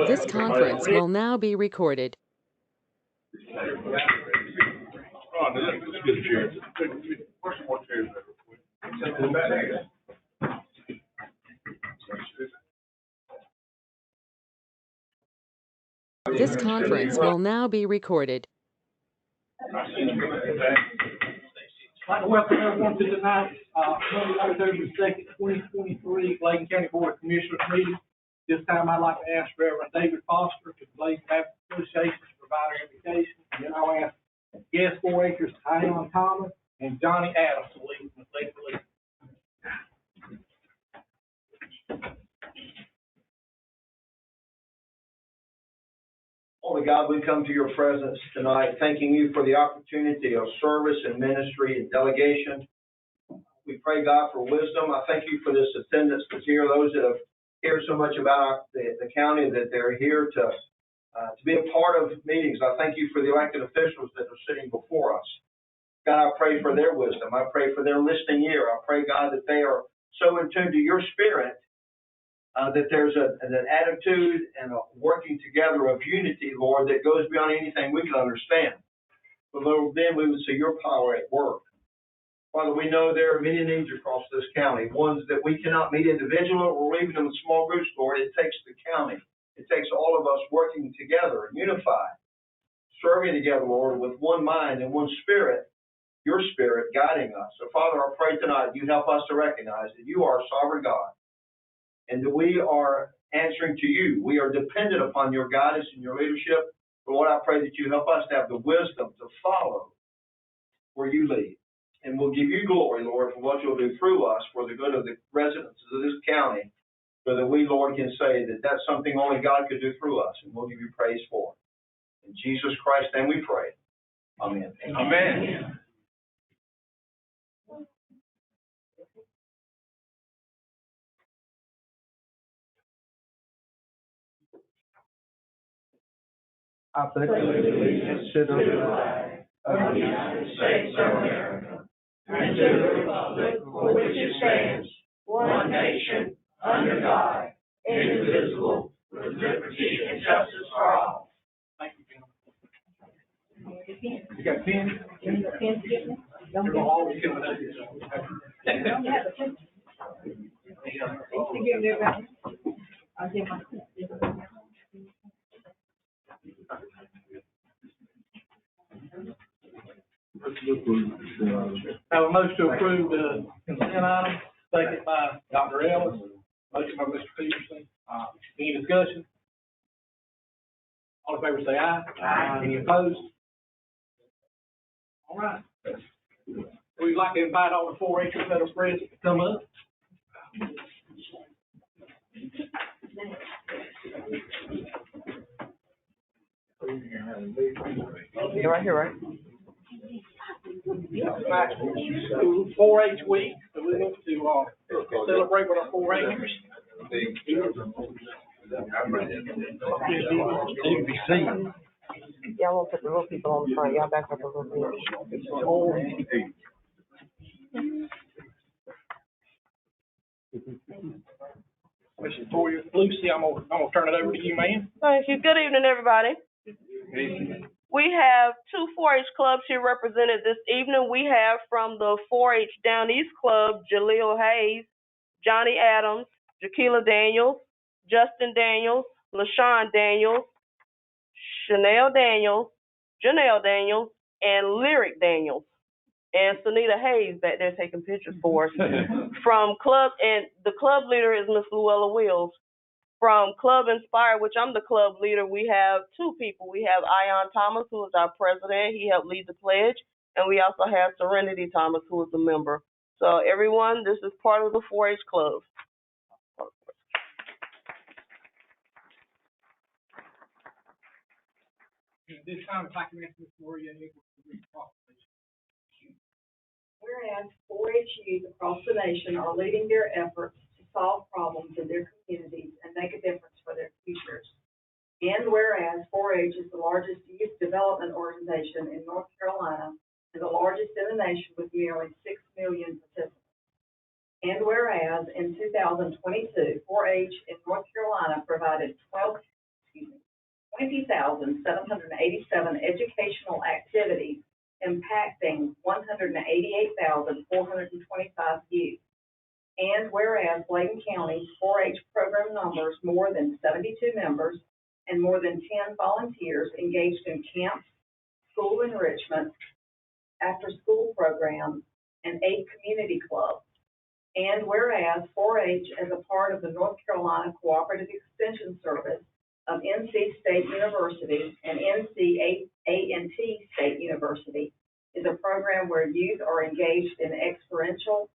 This conference will now be recorded. This conference will now be recorded. I'd like to welcome everyone to tonight's Monday, October 2nd, 2023 Bladen County Board of Commissioners meeting. This time I'd like to ask Reverend David Foster to the Bladen Baptist Association to provide our invitation. And then I'll ask guest 4-Hers Ion Thomas and Johnny Adams to lead the pledge of allegiance. Holy God, we come to your presence tonight, thanking you for the opportunity of service and ministry and delegation. We pray, God, for wisdom. I thank you for this attendance that's here, those that have heard so much about the county, that they're here to be a part of meetings. I thank you for the elected officials that are sitting before us. God, I pray for their wisdom. I pray for their listening ear. I pray, God, that they are so in tune to your spirit that there's an attitude and a working together of unity, Lord, that goes beyond anything we can understand. But Lord, then we would see your power at work. Father, we know there are many needs across this county, ones that we cannot meet individually or even in small groups, Lord. It takes the county. It takes all of us working together and unified, serving together, Lord, with one mind and one spirit, your spirit guiding us. So, Father, I pray tonight you help us to recognize that you are sovereign God and that we are answering to you. We are dependent upon your guidance and your leadership. But Lord, I pray that you help us to have the wisdom to follow where you lead. And we'll give you glory, Lord, for what you'll do through us for the good of the residents of this county, so that we, Lord, can say that that's something only God could do through us, and we'll give you praise for it. In Jesus Christ's name we pray. Amen. Amen. I pledge allegiance to the flag of the United States of America and to the republic for which it stands, one nation, under God, indivisible, with liberty and justice for all. Thank you, Jim. You got a pen? You got a pen to get me? You're always giving us this. I don't have a pen. You give me that. I'll give my. Have a motion to approve the consent item, second by Dr. Ellis, motion by Mr. Peterson. Any discussion? All in favor say aye. Aye. Any opposed? All right. We'd like to invite all the 4-Hers that are present to come up. You're right here, right? 4-H week, so we want to celebrate with our 4-Hers. Y'all won't put the little people on the front. Y'all back up a little bit. Miss Victoria, Lucy, I'm gonna turn it over to you, ma'am. Thank you. Good evening, everybody. We have two 4-H clubs here represented this evening. We have from the 4-H Down East Club, Jaleel Hayes, Johnny Adams, Jaquila Daniels, Justin Daniels, LaShawn Daniels, Chanel Daniels, Janelle Daniels, and Lyric Daniels. And Sunita Hayes back there taking pictures for us. From club, and the club leader is Miss Luella Wills. From Club Inspire, which I'm the club leader, we have two people. We have Ion Thomas, who is our president. He helped lead the pledge. And we also have Serenity Thomas, who is a member. So everyone, this is part of the 4-H club. At this time, if I can ask Ms. Maria Nichols to read the proclamation. Whereas 4-H youth across the nation are leading their efforts to solve problems in their communities and make a difference for their futures. And whereas 4-H is the largest youth development organization in North Carolina and the largest in the nation with nearly 6 million participants. And whereas in 2022, 4-H in North Carolina provided 20,787 educational activities impacting 188,425 youth. And whereas Bladen County's 4-H program numbers more than 72 members and more than 10 volunteers engaged in camps, school enrichment, after-school programs, and 8 community clubs. And whereas 4-H, as a part of the North Carolina Cooperative Extension Service of NC State University and NC-A&T State University, is a program where youth are engaged in experiential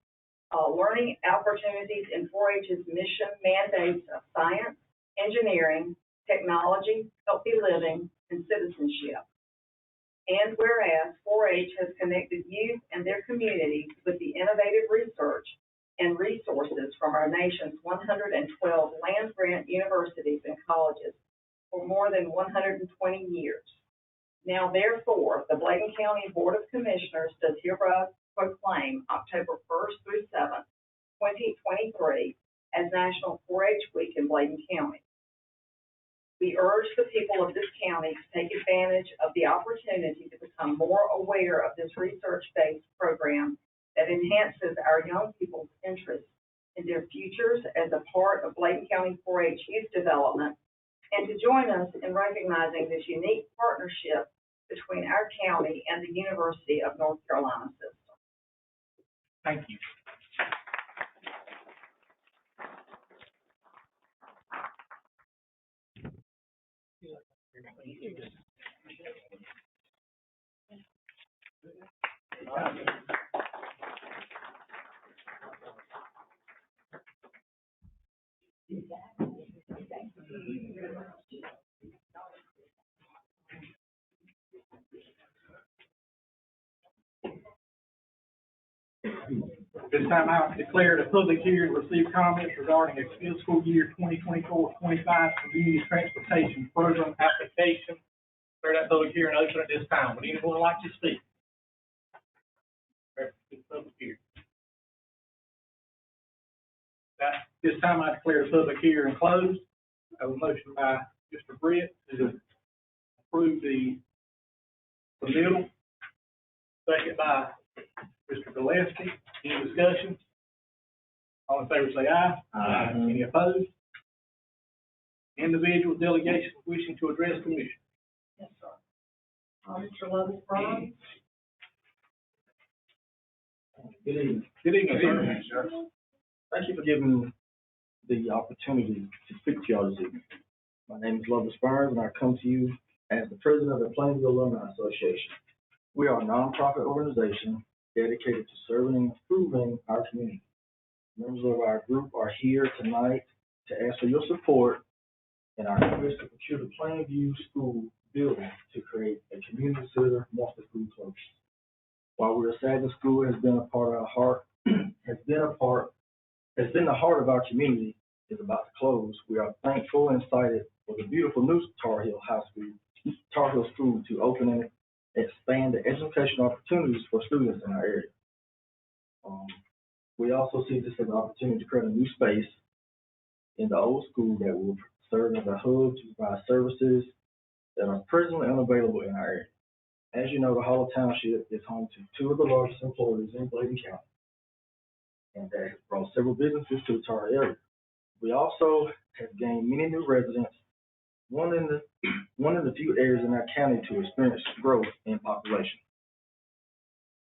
learning opportunities in 4-H's mission mandates of science, engineering, technology, healthy living, and citizenship. And whereas 4-H has connected youth and their communities with the innovative research and resources from our nation's 112 land-grant universities and colleges for more than 120 years. Now, therefore, the Bladen County Board of Commissioners does hereby proclaim October 1st through 7th, 2023, as National 4-H Week in Bladen County. We urge the people of this county to take advantage of the opportunity to become more aware of this research-based program that enhances our young people's interest in their futures as a part of Bladen County 4-H youth development, and to join us in recognizing this unique partnership between our county and the University of North Carolina system. Thank you. This time I declare the public hearing to receive comments regarding a fiscal year 2024-25 community transportation program application. Declare that public hearing open at this time. Would anyone like to speak? Public hearing. This time I declare the public hearing closed. I have a motion by Mr. Britt to approve the submittal. Second by Mr. Gillespie. Any discussion? All in favor say aye. Aye. Any opposed? Individual delegations wishing to address the commission. Yes, sir. Mr. Lovis Brown. Good evening. Good evening, sir. Thank you for giving the opportunity to speak to y'all this evening. My name is Lovis Burns, and I come to you as the president of the Plainview Alumni Association. We are a nonprofit organization dedicated to serving and improving our community. Members of our group are here tonight to ask for your support in our efforts to procure the Plainview School building to create a community center multi-school close. While we're sad the school has been a part of our heart, has been the heart of our community, is about to close, we are thankful and excited for the beautiful new Tar Heel School to open and expand the educational opportunities for students in our area. We also see this as an opportunity to create a new space in the old school that will serve as a hub to provide services that are presently unavailable in our area. As you know, the Hollow Township is home to 2 of the largest employers in Bladen County, and that has brought several businesses to the Tar area. We also have gained many new residents, one in the few areas in our county to experience growth in population.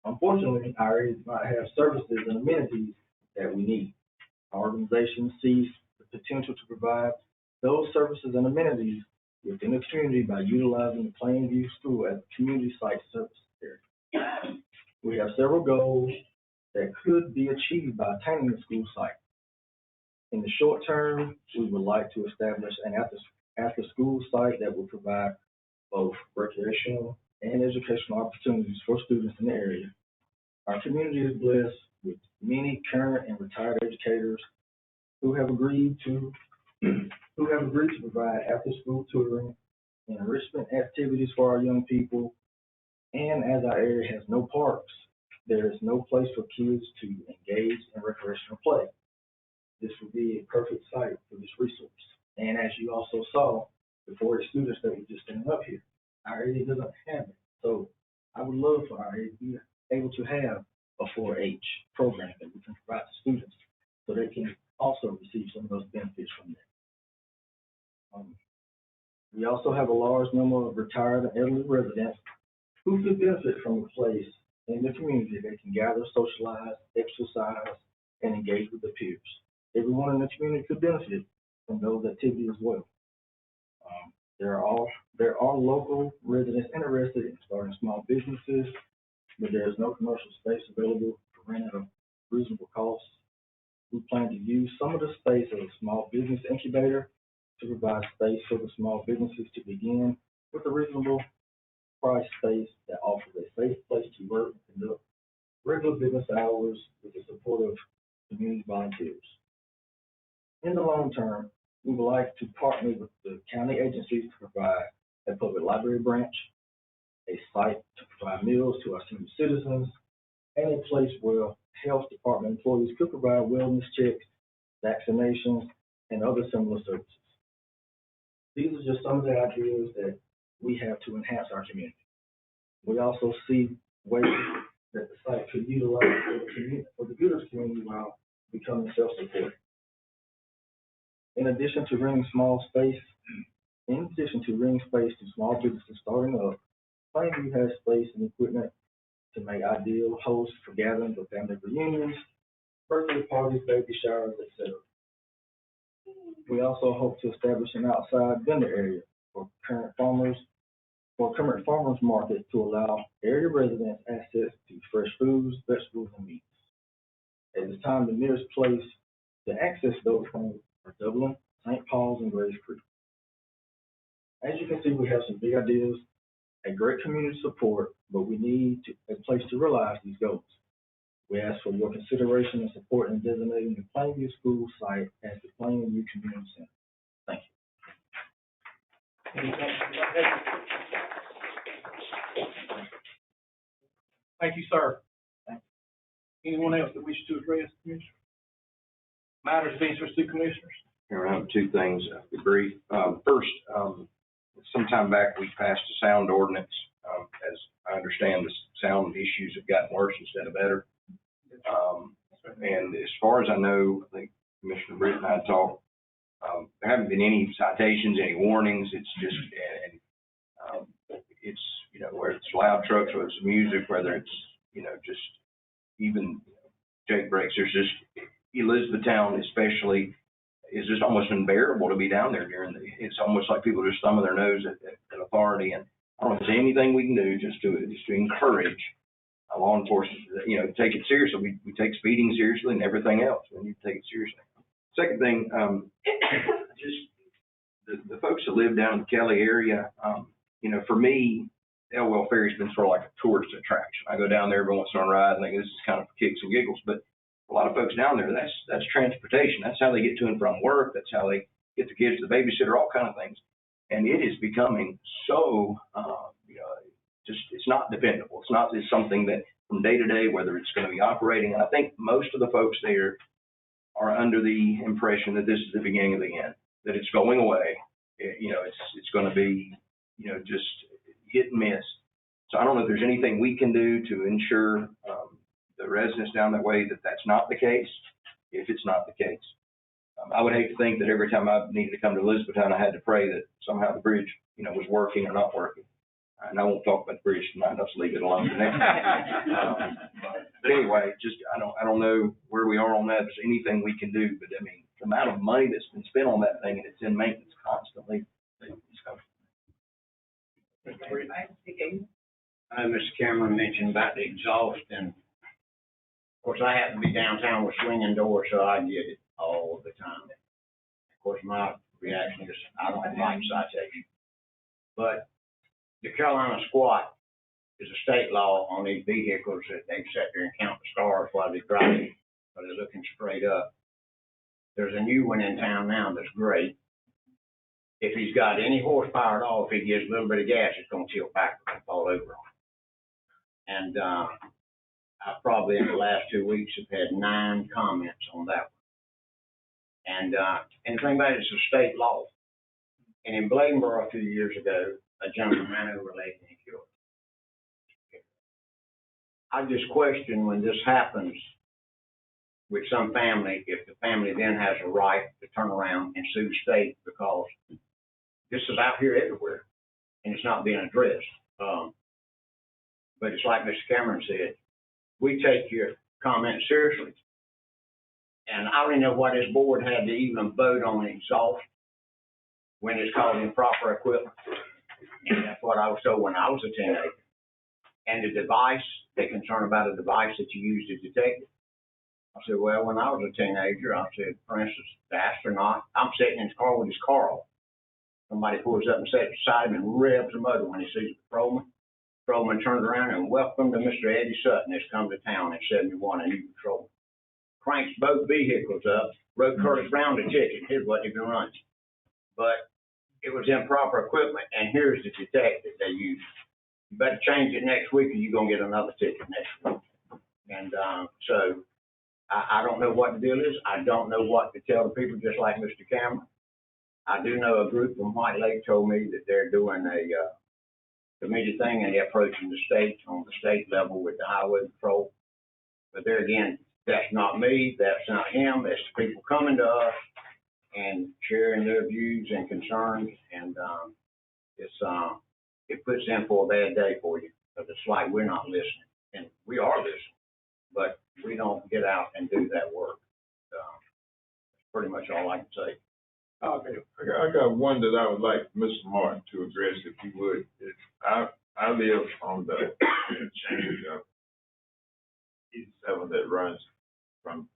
Unfortunately, our area does not have services and amenities that we need. Our organization sees the potential to provide those services and amenities within the community by utilizing the Plainview School as a community site service area. We have several goals that could be achieved by attaining the school site. In the short term, we would like to establish an after-school site that will provide both recreational and educational opportunities for students in the area. Our community is blessed with many current and retired educators who have agreed to provide after-school tutoring and enrichment activities for our young people. And as our area has no parks, there is no place for kids to engage in recreational play. This would be a perfect site for this resource. And as you also saw, the 4-H students that were just standing up here. Our area doesn't have it. So I would love for our area to be able to have a 4-H program that we can provide to students so they can also receive some of those benefits from that. We also have a large number of retired and elderly residents who could benefit from a place in the community they can gather, socialize, exercise, and engage with their peers. Everyone in the community could benefit from those activities as well. There are local residents interested in starting small businesses, but there is no commercial space available to rent at a reasonable cost. We plan to use some of the space of a small business incubator to provide space for the small businesses to begin with a reasonable price space that offers a safe place to work and conduct regular business hours with the support of community volunteers. In the long term, we would like to partner with the county agencies to provide a public library branch, a site to provide meals to our senior citizens, and a place where health department employees could provide wellness checks, vaccinations, and other similar services. These are just some of the ideas that we have to enhance our community. We also see ways that the site could utilize for the good of the community while becoming self-supporting. In addition to renting space to small businesses starting up, Plainview has space and equipment to make ideal hosts for gatherings or family reunions, birthday parties, baby showers, etc. We also hope to establish an outside vendor area for current farmers market to allow area residents access to fresh foods, vegetables, and meats. At this time, the nearest place to access those things are Dublin, St. Paul's, and Grays Creek. As you can see, we have some big ideas, a great community support, but we need a place to realize these goals. We ask for your consideration and support in designating the Plainview School site as the Plainview Community Center. Thank you. Thank you, sir. Anyone else that wishes to address the commissioner? Matters of interest to commissioners? Here, I have two things to be brief. First, sometime back we passed a sound ordinance. As I understand, the sound issues have gotten worse instead of better. And as far as I know, I think Commissioner Britt and I talked, there haven't been any citations, any warnings. It's just, it's, whether it's loud trucks, whether it's music, whether it's, just even jake breaks. There's just, Elizabethtown especially is just almost unbearable to be down there it's almost like people just thumbing their nose at authority. And I don't know if there's anything we can do just to encourage law enforcement, take it seriously. We take speeding seriously and everything else. We need to take it seriously. Second thing, just the folks that live down in the Kelly area, for me, Elwell Ferry's been sort of like a tourist attraction. I go down there every once in a ride and think this is kind of kicks and giggles, but a lot of folks down there, that's transportation. That's how they get to and from work. That's how they get the kids to the babysitter, all kind of things. And it is becoming so, it's not dependable. It's something that from day to day, whether it's going to be operating. And I think most of the folks there are under the impression that this is the beginning of the end, that it's going away. It's going to be, just hit and miss. So I don't know if there's anything we can do to ensure the residents down that way that that's not the case, if it's not the case. I would hate to think that every time I needed to come to Elizabethtown, I had to pray that somehow the bridge, was working or not working. And I won't talk about the bridge tonight. I'll just leave it alone for next time. But anyway, I don't know where we are on that. If there's anything we can do, but I mean, the amount of money that's been spent on that thing and it's in maintenance constantly. Mr. Cameron mentioned about the exhaust, and of course I happen to be downtown with swinging doors, so I get it all the time. Of course, my reaction is I don't like citations, but the Carolina squat is a state law on these vehicles that they sit there and count the stars while they're driving, while they're looking straight up. There's a new one in town now that's great. If he's got any horsepower at all, if he gives a little bit of gas, it's going to tilt back and fall over on him. And I probably in the last 2 weeks have had 9 comments on that one. And the thing about it, it's a state law. And in Bladenboro a few years ago, a gentleman ran over a lady and killed her. I just question when this happens with some family, if the family then has a right to turn around and sue the state, because this is out here everywhere and it's not being addressed. But it's like Mr. Cameron said, we take your comments seriously. And I don't even know why this board had to even vote on exhaust when it's called improper equipment. And that's what I was told when I was a teenager. And the device, they're concerned about a device that you use to detect it. I said, well, when I was a teenager, I said, for instance, the astronaut, I'm sitting in his car with his car off. Somebody pulls up and sits beside him and revs the motor when he sees the patrolman. Patrolman turns around and welcome to Mr. Eddie Sutton that's come to town in 71, a new patrolman. Cranks both vehicles up, wrote Curtis Brown the ticket. His wasn't even running. But it was improper equipment, and here's the detector they use. You better change it next week or you're going to get another ticket next week. And so I don't know what the deal is. I don't know what to tell the people, just like Mr. Cameron. I do know a group from White Lake told me that they're doing a committee thing, and they're approaching the state on the state level with the highway patrol. But there again, that's not me, that's not him, that's the people coming to us and sharing their views and concerns, and it puts in for a bad day for you, because it's like we're not listening, and we are listening, but we don't get out and do that work. That's pretty much all I can say. Okay, I got one that I would like Mr. Martin to address, if he would. I live on the change of 87 that runs from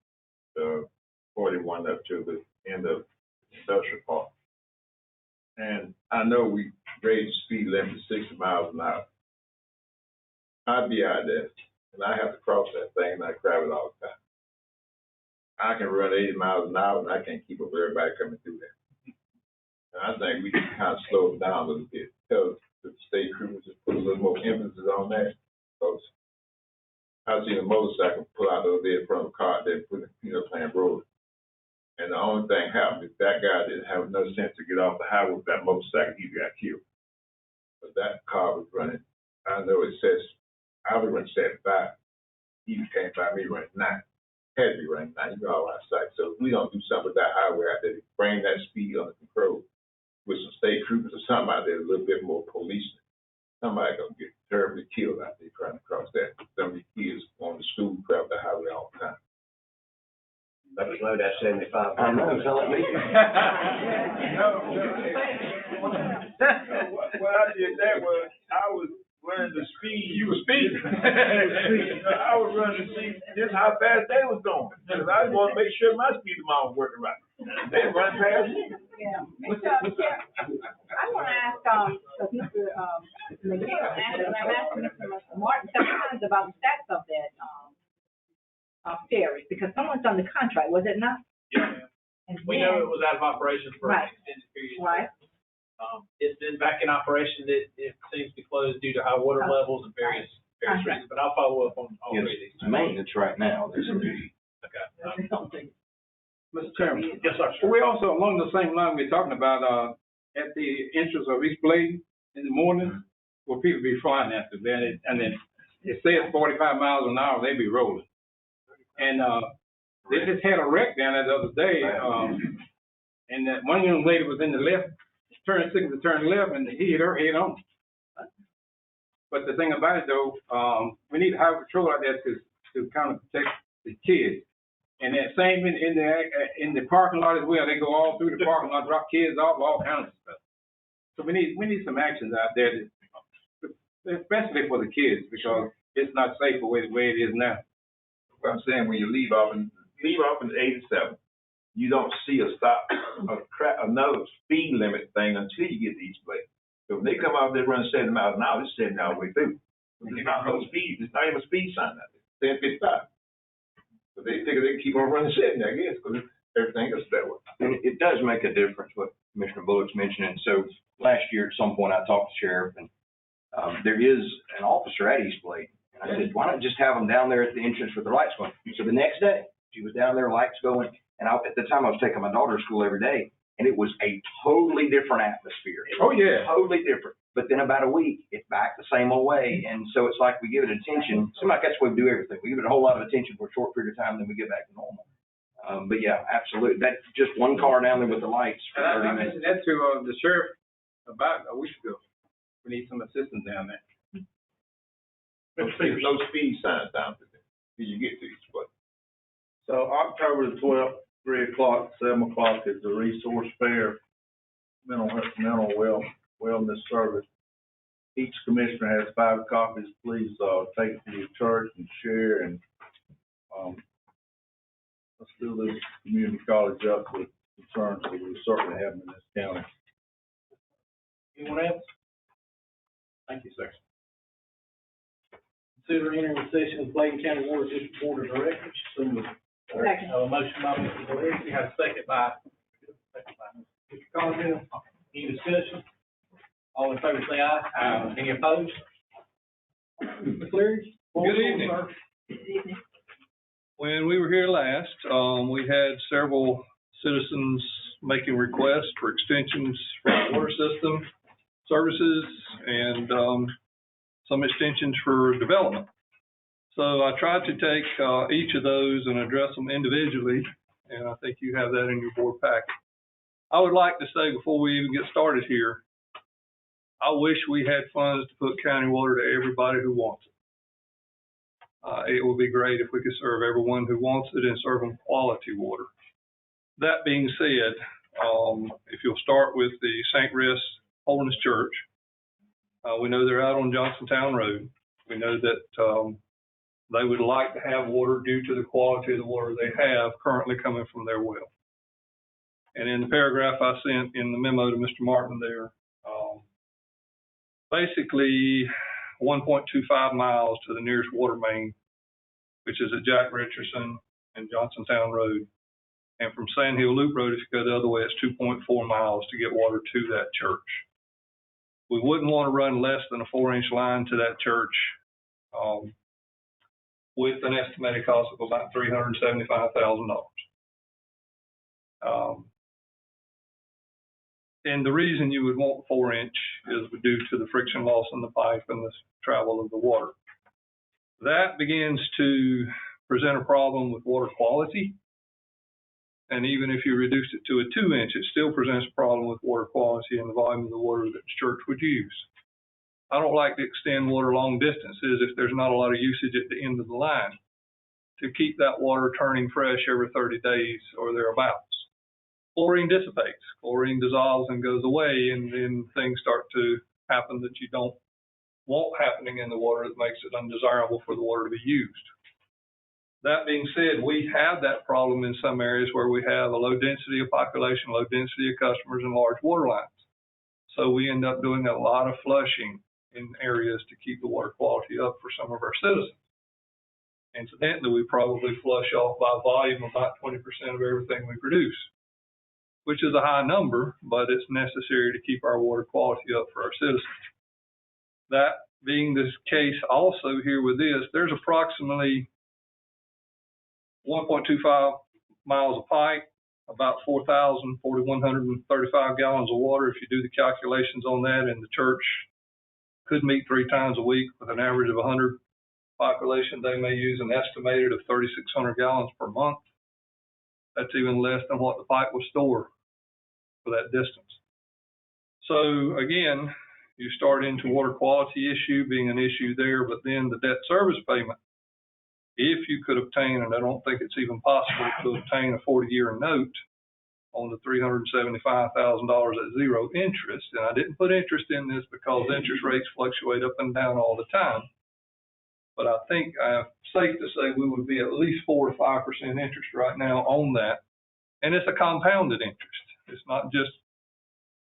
the 41 up to the end of Industrial Park. And I know we raised the speed limit to 60 miles an hour. I'd be out there, and I have to cross that thing, and I grab it all the time. I can run 80 miles an hour, and I can't keep up with everybody coming through there. And I think we can kind of slow it down a little bit. Tell the state crews just put a little more emphasis on that. Because I've seen a motorcycle pull out over there in front of a car, then put a playing road. And the only thing happened is that guy didn't have enough sense to get off the highway with that motorcycle, he got killed. But that car was running, I know it says, I was running 75. He came by me running 9. Had to be running 9, you know, all our sight. So if we don't do something with that highway out there to bring that speed under control with some state troopers or something out there, a little bit more policing, somebody gonna get terribly killed out there trying to cross that. Some of these kids on the school travel the highway all the time. Better slow that 75. I know, so let me. What I did that was, I was running the speed. You were speeding. I was running the speed, just how fast they was going. Because I want to make sure my speed amount was working right. They run past me. Yeah. I want to ask, Mr. McGill, and I'm asking Mr. Martin several times about the status of that, ferry, because someone's on the contract, was it not? Yeah. And We know it was out of operation for an Right. extended period. Right. It's been back in operation. It seems to close due to high water levels and various reasons, but I'll follow up on all three of these. It's maintenance right now. Okay. Mr. Chairman. Yes, sir. We also, along the same line, we're talking about, at the entrance of East Bladen in the morning, where people be flying after that, and then it says 45 miles an hour, they be rolling. And, they just had a wreck down there the other day, and that one young lady was in the left, turning signal to turn left, and he hit her head on. But the thing about it though, we need highway patrol out there to kind of protect the kids. And that same in the parking lot as well, they go all through the parking lot, drop kids off, all kinds of stuff. So we need some actions out there, especially for the kids, because it's not safe the way it is now. What I'm saying, when you leave off in 87, you don't see another speed limit thing until you get to East Bladen. So when they come out there running 70 miles an hour, it's 70 all the way through. There's not no speed. There's not even a speed sign out there. 10, 55. So they figure they can keep on running 70, I guess, because everything is that way. And it does make a difference what Commissioner Bullock's mentioning. So last year at some point I talked to the sheriff, and there is an officer at East Bladen. And I said, why not just have them down there at the entrance with the lights going? So the next day she was down there, lights going, and at the time I was taking my daughter to school every day, and it was a totally different atmosphere. Oh, yeah. Totally different. But then about a week, it's back the same old way. And so it's like we give it attention. Seems like that's the way we do everything. We give it a whole lot of attention for a short period of time, then we get back to normal. But yeah, absolutely. That's just one car down there with the lights for And 30 I minutes. mentioned that to the sheriff about a week ago. We need some assistance down there. No speed signs down there. Till you get to each place. So October the 12th, 3 o'clock, 7 o'clock is the Resource Fair mental wellness service. Each commissioner has 5 copies. Please, take it to your church and share, and, let's build this community college up with concerns that we certainly have in this county. Anyone else? Thank you, sir. Consider entering a session with Bladen County Water District Board of Directors. So moved. Second. A motion by Mr. Blair, we have a second by Mr. Colville. Any discussion? All in favor, say aye. Aye. Any opposed? Mr. Cleary? Good evening. When we were here last, we had several citizens making requests for extensions for our water system services and some extensions for development. So I tried to take each of those and address them individually, and I think you have that in your board packet. I would like to say before we even get started here, I wish we had funds to put county water to everybody who wants it. It would be great if we could serve everyone who wants it and serve them quality water. That being said, if you'll start with the St. Rest Holiness Church, we know they're out on Johnsontown Road. We know that they would like to have water due to the quality of the water they have currently coming from their well. And in the paragraph I sent in the memo to Mr. Martin there, basically 1.25 miles to the nearest water main, which is at Jack Richardson and Johnsontown Road. And from Sand Hill Loop Road, if you go the other way, it's 2.4 miles to get water to that church. We wouldn't want to run less than a 4-inch line to that church with an estimated cost of about $375,000. And the reason you would want 4-inch is due to the friction loss in the pipe and the travel of the water. That begins to present a problem with water quality. And even if you reduce it to a 2-inch, it still presents a problem with water quality and the volume of the water that the church would use. I don't like to extend water long distances if there's not a lot of usage at the end of the line to keep that water turning fresh every 30 days or thereabouts. Chlorine dissipates, chlorine dissolves and goes away, and then things start to happen that you don't want happening in the water that makes it undesirable for the water to be used. That being said, we have that problem in some areas where we have a low density of population, low density of customers, and large water lines. So we end up doing a lot of flushing in areas to keep the water quality up for some of our citizens. Incidentally, we probably flush off by volume about 20% of everything we produce, which is a high number, but it's necessary to keep our water quality up for our citizens. That being the case also here with this, there's approximately 1.25 miles of pipe, about 4,135 gallons of water. If you do the calculations on that, and the church could meet 3 times a week with an average of 100 population, they may use an estimated of 3,600 gallons per month. That's even less than what the pipe will store for that distance. So again, you start into water quality issue being an issue there, but then the debt service payment, if you could obtain, and I don't think it's even possible to obtain a 40-year note on the $375,000 at 0 interest, and I didn't put interest in this because interest rates fluctuate up and down all the time, but I think I'm safe to say we would be at least 4 to 5% interest right now on that, and it's a compounded interest. It's not just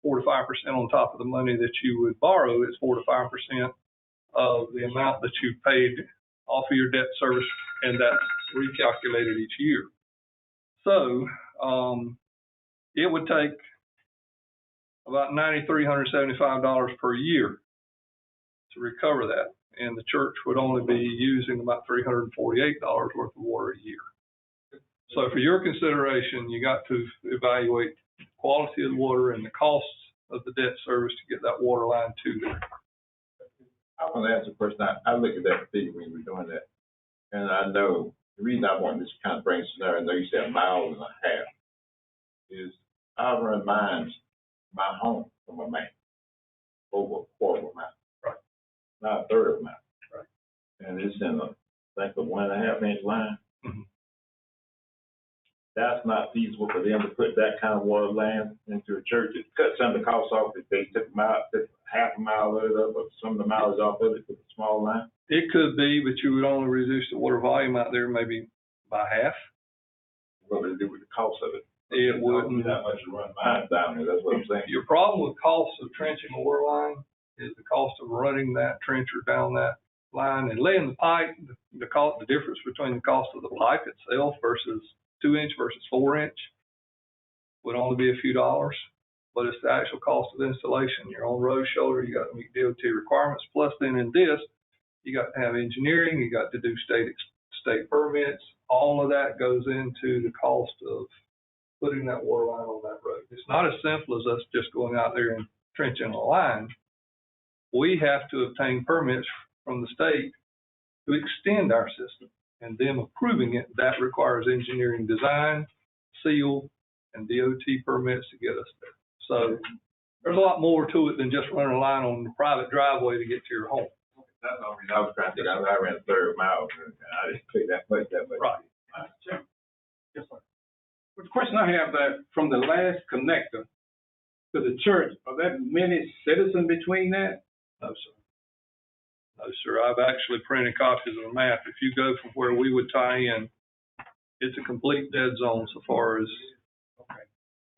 4 to 5% on top of the money that you would borrow. It's 4 to 5% of the amount that you paid off of your debt service, and that's recalculated each year. So it would take about $9,375 per year to recover that, and the church would only be using about $348 worth of water a year. So for your consideration, you got to evaluate quality of the water and the costs of the debt service to get that water line to there. I want to ask a question. I look at that figure when you were doing that, and I know the reason I want this kind of bring scenario, I know you said 1.5 miles, is I run mines, my home from a man, over a quarter of a mile. Right. Not a third of a mile. Right. And it's in a 1.5 inch line. Mm-hmm. That's not feasible for them to put that kind of water line into a church. It cuts some of the costs off if they took half a mile of it up, or some of the miles off of it with a small line. It could be, but you would only reduce the water volume out there maybe by half. What would it do with the cost of it? It wouldn't. That much to run mines down there, that's what I'm saying. Your problem with costs of trenching a water line is the cost of running that trencher down that line and laying the pipe. The difference between the cost of the pipe itself versus 2-inch versus 4-inch would only be a few dollars, but it's the actual cost of installation. You're on road shoulder, you got to meet DOT requirements. Plus, then in this, you got to have engineering, you got to do state permits. All of that goes into the cost of putting that water line on that road. It's not as simple as us just going out there and trenching a line. We have to obtain permits from the state to extend our system, and them approving it. That requires engineering design, seal, and DOT permits to get us there. So there's a lot more to it than just running a line on the private driveway to get to your home. That's the only reason I was trying to figure out. I ran a third mile, and I didn't pay that much. Right. Yes, sir. But the question I have that from the last connector to the church, are there many citizens between that? No, sir. No, sir. I've actually printed copies of the map. If you go from where we would tie in, it's a complete dead zone so far as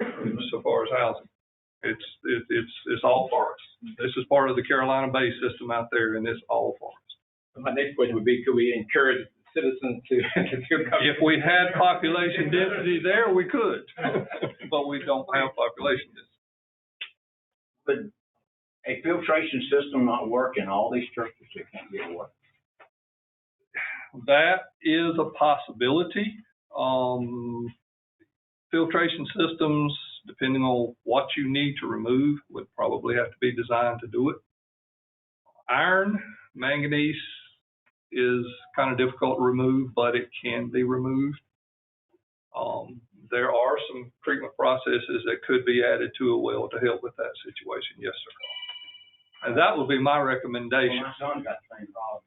housing. It's all forest. This is part of the Carolina Bay system out there, and it's all forest. My next question would be, could we encourage citizens to come? If we had population density there, we could, but we don't have population density. But a filtration system not work in all these churches that can't get water? That is a possibility. Filtration systems, depending on what you need to remove, would probably have to be designed to do it. Iron, manganese is kind of difficult to remove, but it can be removed. There are some treatment processes that could be added to a well to help with that situation. Yes, sir. And that would be my recommendation. Well, my son's got the same problem.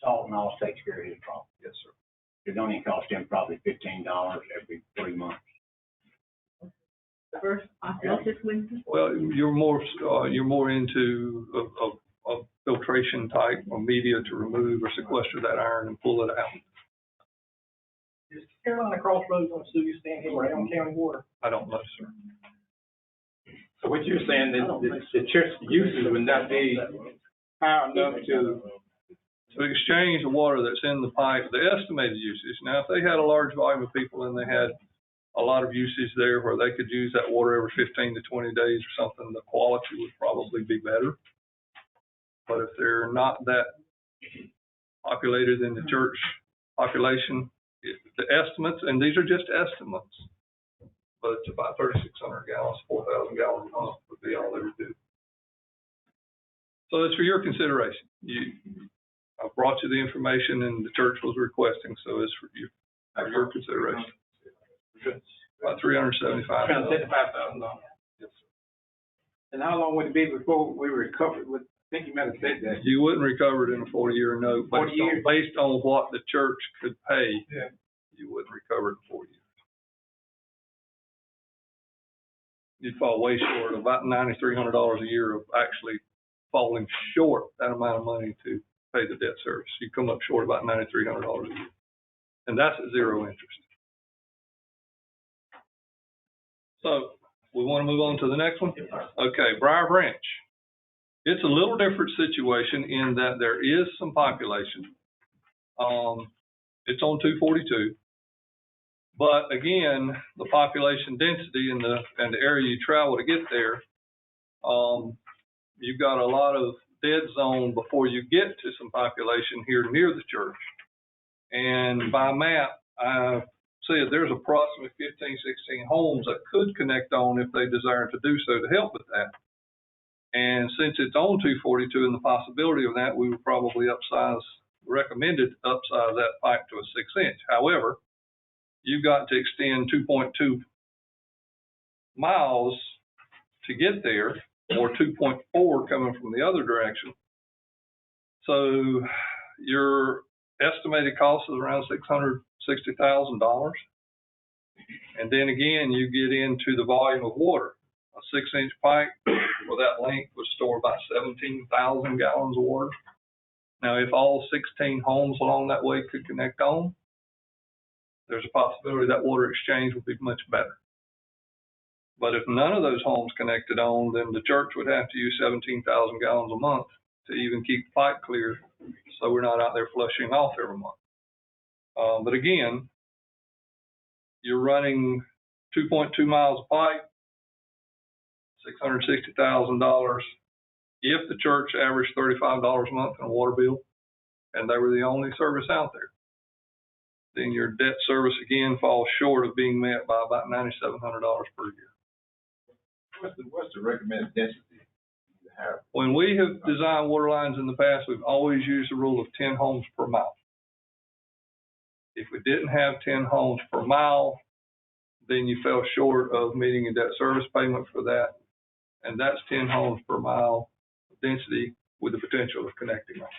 Salt and all takes care of his problem. Yes, sir. It's only cost him probably $15 every 3 months. First, osmosis winter. Well, you're more into a filtration type or media to remove or sequester that iron and pull it out. Is Carolina Crossroads on Sioux Stand here, right on county water? I don't know, sir. So what you're saying is the church uses would not be high enough to exchange the water that's in the pipe, the estimated usage. Now, if they had a large volume of people and they had a lot of usage there where they could use that water every 15 to 20 days or something, the quality would probably be better. But if they're not that populated in the church population, the estimates, and these are just estimates, but it's about 3,600 gallons, 4,000 gallons a month would be all they would do. So it's for your consideration. I brought you the information and the church was requesting, so it's for your consideration. About $375,000. $375,000. Yes, sir. And how long would it be before we recovered? I think you might have said that. You wouldn't recover it in a 40-year note. 40 years. Based on what the church could pay, yeah, you wouldn't recover it in 40 years. You'd fall way short, about $9,300 a year of actually falling short that amount of money to pay the debt service. You come up short about $9,300 a year. And that's at zero interest. So we want to move on to the next one? Okay, Briar Branch. It's a little different situation in that there is some population. It's on 242. But again, the population density and the area you travel to get there, you've got a lot of dead zone before you get to some population here near the church. And by map, I've said, there's approximately 15, 16 homes that could connect on if they desire to do so to help with that. And since it's on 242 and the possibility of that, we would probably recommended to upsize that pipe to a 6-inch. However, you've got to extend 2.2 miles to get there, or 2.4 coming from the other direction. So your estimated cost is around $660,000. And then again, you get into the volume of water. A 6-inch pipe for that length would store about 17,000 gallons of water. Now, if all 16 homes along that way could connect on, there's a possibility that water exchange would be much better. But if none of those homes connected on, then the church would have to use 17,000 gallons a month to even keep the pipe clear, so we're not out there flushing off every month. But again, you're running 2.2 miles of pipe, $660,000. If the church averaged $35 a month in a water bill, and they were the only service out there, then your debt service again falls short of being met by about $9,700 per year. What's the recommended density you have? When we have designed water lines in the past, we've always used the rule of 10 homes per mile. If we didn't have 10 homes per mile, then you fell short of meeting a debt service payment for that. And that's 10 homes per mile density with the potential of connecting on.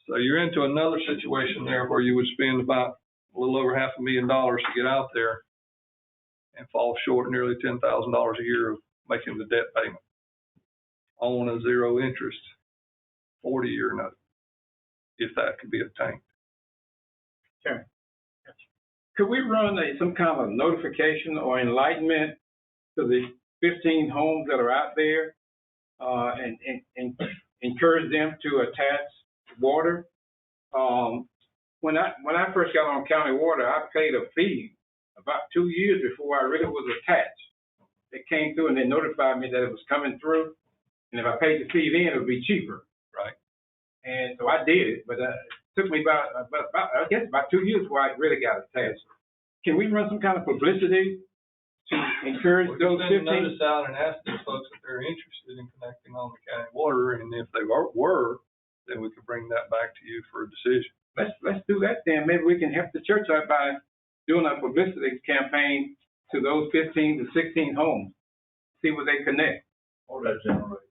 So you're into another situation there where you would spend about a little over $500,000 to get out there and fall short nearly $10,000 a year of making the debt payment on a zero interest 40-year note, if that could be obtained. Okay. Could we run some kind of notification or enlightenment to the 15 homes that are out there, and encourage them to attach water? When I first got on county water, I paid a fee about 2 years before I really was attached. It came through and they notified me that it was coming through, and if I paid the fee then, it would be cheaper. Right. And so I did it, but it took me about 2 years before I really got attached. Can we run some kind of publicity to encourage those 15? Notice out and ask those folks if they're interested in connecting on the county water, and if they were, then we could bring that back to you for a decision. Let's do that then. Maybe we can help the church out by doing a publicity campaign to those 15 to 16 homes. See where they connect. Or that generate.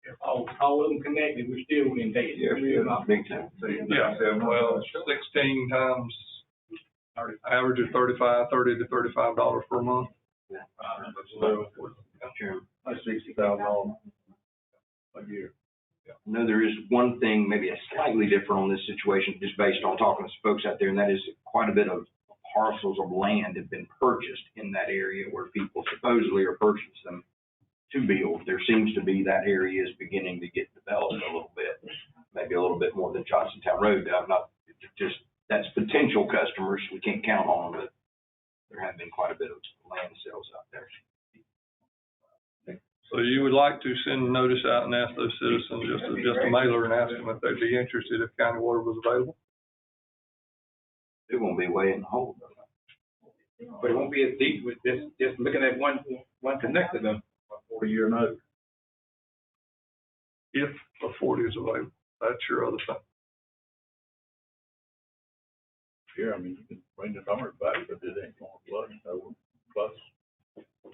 If all of them connected, we're still in debt. Yeah, we're not big time. Yeah, well, 16 times average of $30 to $35 per month. That's $60,000 a year. I know there is one thing, maybe a slightly different on this situation, just based on talking to folks out there, and that is quite a bit of parcels of land have been purchased in that area where people supposedly are purchasing them to build. There seems to be that area is beginning to get developed a little bit, maybe a little bit more than Johnsontown Road. I'm not just, that's potential customers. We can't count on them, but there have been quite a bit of land sales out there. So you would like to send a notice out and ask those citizens, just a mailer, and ask them if they'd be interested if county water was available? It won't be way in the hole, though. But it won't be as deep with just looking at one connector though. 40-year note. If a 40 is available, that's your other thing. Yeah, I mean, you can bring the numbers back, but it ain't going to plus.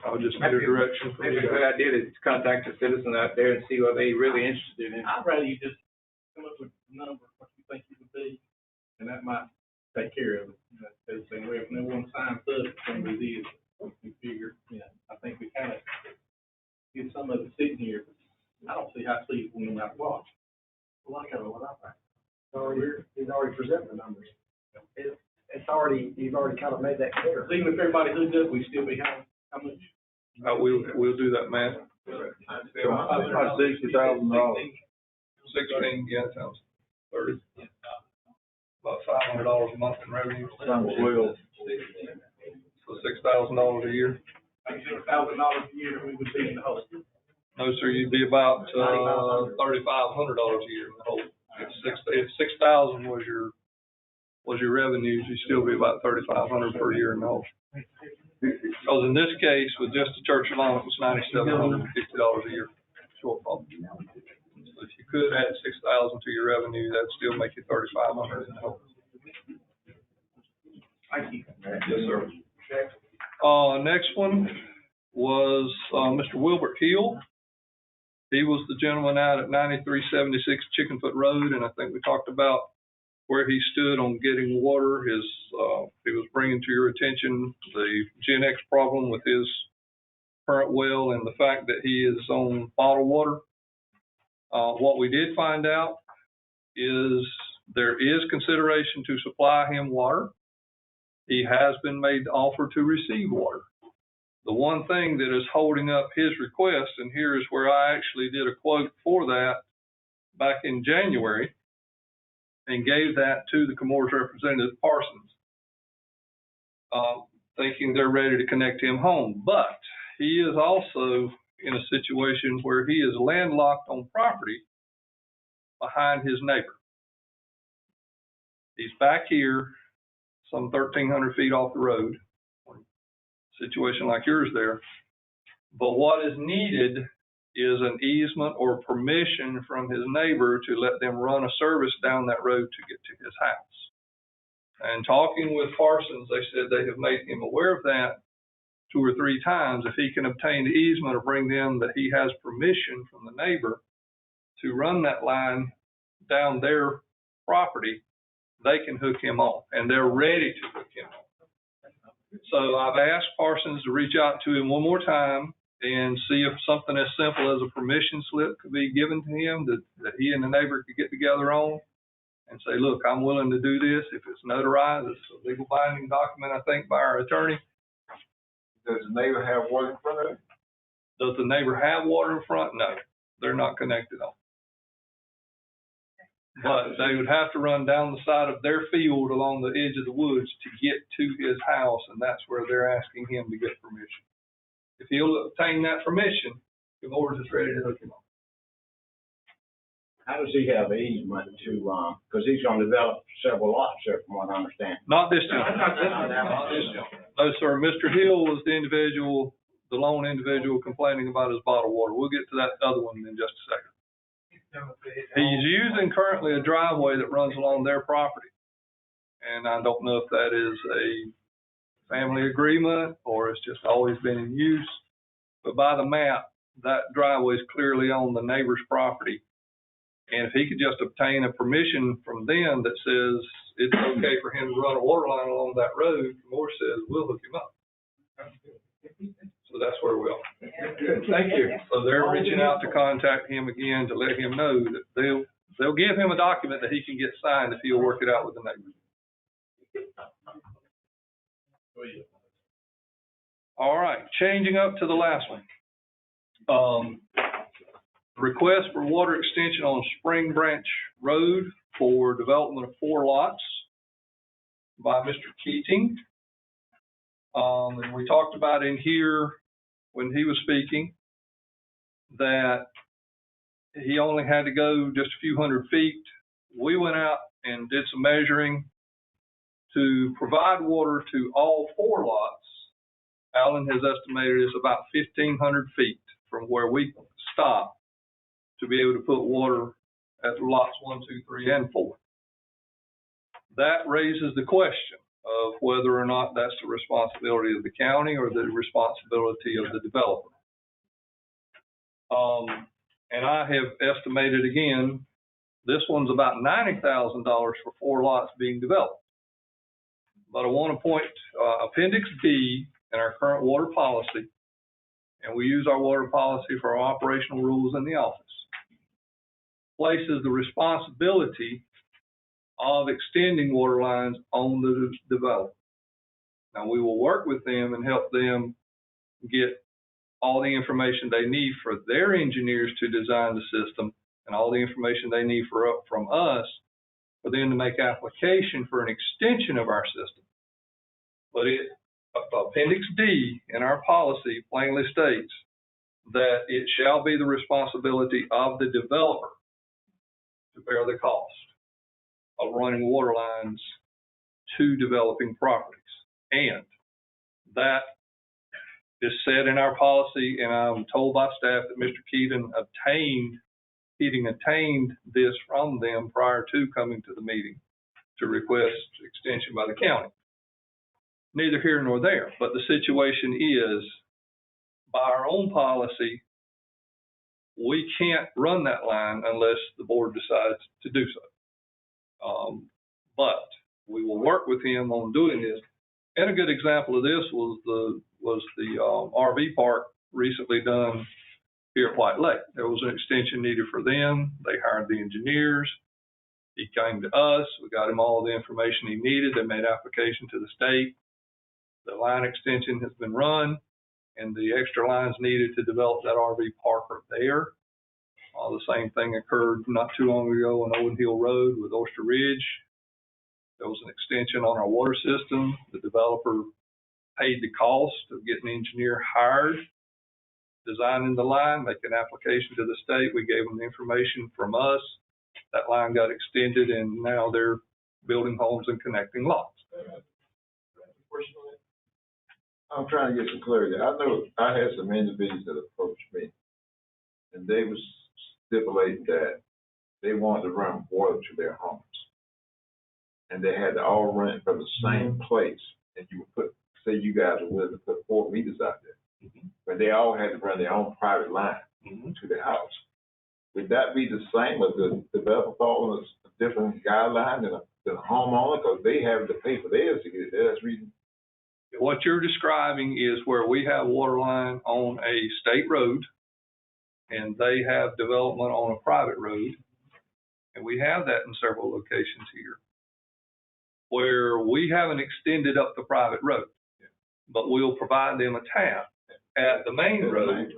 I would just need a direction from Maybe you. a good idea is to contact the citizen out there and see what they really interested in. I'd rather you just come up with a number, what you think it would be, and that might take care of it. They say, well, if no one signs up, some of these, we figure, I think we kind of get some of it sitting here. I don't see how it's no matter what. Well, I kind of what I think. So he's already presented the numbers. You've already kind of made that clear. Even if everybody hooked up, we still be having, how much? We'll do that, man. About $60,000. 16, yeah, that sounds 30. About $500 a month in revenue. Sounds well. So $6,000 a year. Like $1,000 a year, we would be in the hole. No, sir, you'd be about $3,500 a year in the hole. If 6,000 was your was your revenues, you'd still be about $3,500 per year in the hole. Because in this case, with just the church alone, it was $9,750 a year shortfall. So if you could add $6,000 to your revenue, that'd still make you $3,500 in the hole. Thank you. Yes, sir. Next one was, Mr. Wilbert Hill. He was the gentleman out at 9376 Chickenfoot Road, and I think we talked about where he stood on getting water. He was bringing to your attention the Gen X problem with his current well and the fact that he is on bottled water. What we did find out is there is consideration to supply him water. He has been made the offer to receive water. The one thing that is holding up his request, and here is where I actually did a quote for that back in January and gave that to the Comores representative Parsons, thinking they're ready to connect him home. But he is also in a situation where he is landlocked on property behind his neighbor. He's back here, some 1,300 feet off the road, situation like yours there. But what is needed is an easement or permission from his neighbor to let them run a service down that road to get to his house. And talking with Parsons, they said they have made him aware of that 2 or 3 times. If he can obtain the easement or bring them that he has permission from the neighbor to run that line down their property, they can hook him on, and they're ready to hook him on. So I've asked Parsons to reach out to him one more time and see if something as simple as a permission slip could be given to him that he and the neighbor could get together on and say, look, I'm willing to do this. If it's notarized, it's a legal binding document, I think, by our attorney. Does the neighbor have water in front of it? Does the neighbor have water in front? No, they're not connected on. But they would have to run down the side of their field along the edge of the woods to get to his house, and that's where they're asking him to get permission. If he'll obtain that permission, the Lord is ready to hook him on. How does he have easement to, because he's gonna develop several lots there, from what I understand? Not this gentleman. Not this gentleman. No, sir. Mr. Hill was the individual, the lone individual complaining about his bottled water. We'll get to that other one in just a second. He's using currently a driveway that runs along their property. And I don't know if that is a family agreement or it's just always been in use. But by the map, that driveway is clearly on the neighbor's property. And if he could just obtain a permission from them that says it's okay for him to run a water line along that road, Moore says, we'll hook him up. So that's where we are. Thank you. So they're reaching out to contact him again to let him know that they'll give him a document that he can get signed if he'll work it out with the neighbor. All right, changing up to the last one. Request for water extension on Spring Branch Road for development of 4 lots by Mr. Keating. And we talked about in here when he was speaking that he only had to go just a few hundred feet. We went out and did some measuring to provide water to all 4 lots. Alan has estimated it's about 1,500 feet from where we stop to be able to put water at lots 1, 2, 3, and 4. That raises the question of whether or not that's the responsibility of the county or the responsibility of the developer. And I have estimated again, this one's about $90,000 for 4 lots being developed. But I want to point Appendix B in our current water policy, and we use our water policy for our operational rules in the office, places the responsibility of extending water lines on the developer. Now, we will work with them and help them get all the information they need for their engineers to design the system and all the information they need from us for them to make application for an extension of our system. But Appendix D in our policy plainly states that it shall be the responsibility of the developer to bear the cost of running water lines to developing properties. And that is said in our policy, and I'm told by staff that Mr. Keating obtained this from them prior to coming to the meeting to request extension by the county. Neither here nor there, but the situation is, by our own policy, we can't run that line unless the board decides to do so. But we will work with him on doing this. And a good example of this was the RV park recently done here at White Lake. There was an extension needed for them. They hired the engineers. He came to us. We got him all the information he needed. They made application to the state. The line extension has been run, and the extra lines needed to develop that RV park are there. The same thing occurred not too long ago on Owen Hill Road with Oyster Ridge. There was an extension on our water system. The developer paid the cost of getting an engineer hired, designing the line, making an application to the state. We gave them the information from us. That line got extended, and now they're building homes and connecting lots. I'm trying to get some clarity. I know I had some individuals that approached me, and they was stipulating that they wanted to run water to their homes. And they had to all run it from the same place. And you would put, say you guys were willing to put 4 meters out there, but they all had to run their own private line to their house. Would that be the same as the developer following a different guideline than a homeowner? Because they have to pay for theirs to get it there. That's reason. What you're describing is where we have water line on a state road, and they have development on a private road. And we have that in several locations here, where we haven't extended up the private road, but we'll provide them a tap at the main road.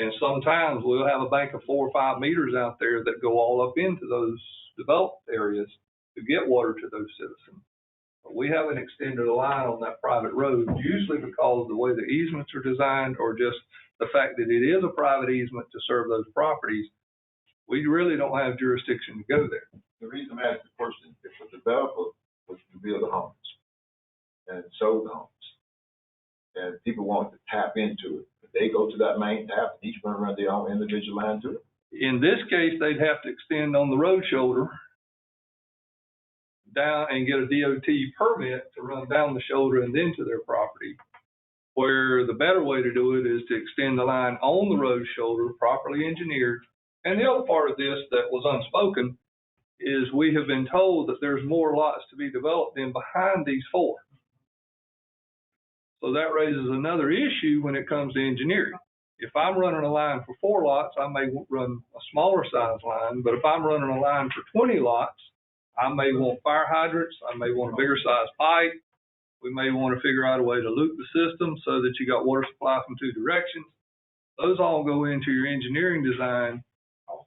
And sometimes we'll have a bank of 4 or 5 meters out there that go all up into those developed areas to get water to those citizens. But we haven't extended a line on that private road, usually because of the way the easements are designed, or just the fact that it is a private easement to serve those properties. We really don't have jurisdiction to go there. The reason I'm asking the question, if a developer was to build the homes and sold the homes, and people want to tap into it, but they go to that main tap, and each one run their own individual line to it. In this case, they'd have to extend on the road shoulder down and get a DOT permit to run down the shoulder and then to their property. Where the better way to do it is to extend the line on the road shoulder, properly engineered. And the other part of this that was unspoken is we have been told that there's more lots to be developed in behind these 4. So that raises another issue when it comes to engineering. If I'm running a line for 4 lots, I may run a smaller size line, but if I'm running a line for 20 lots, I may want fire hydrants, I may want a bigger size pipe. We may want to figure out a way to loop the system so that you got water supply from 2 directions. Those all go into your engineering design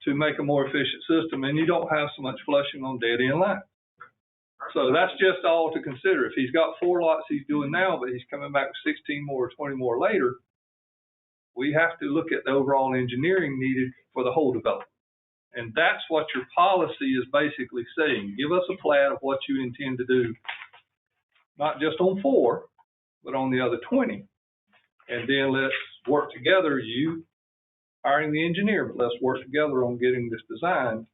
to make a more efficient system, and you don't have so much flushing on dead end lines. So that's just all to consider. If he's got 4 lots he's doing now, but he's coming back with 16 more or 20 more later, we have to look at the overall engineering needed for the whole development. And that's what your policy is basically saying. Give us a plat of what you intend to do, not just on 4, but on the other 20. And then let's work together, you hiring the engineer, but let's work together on getting this designed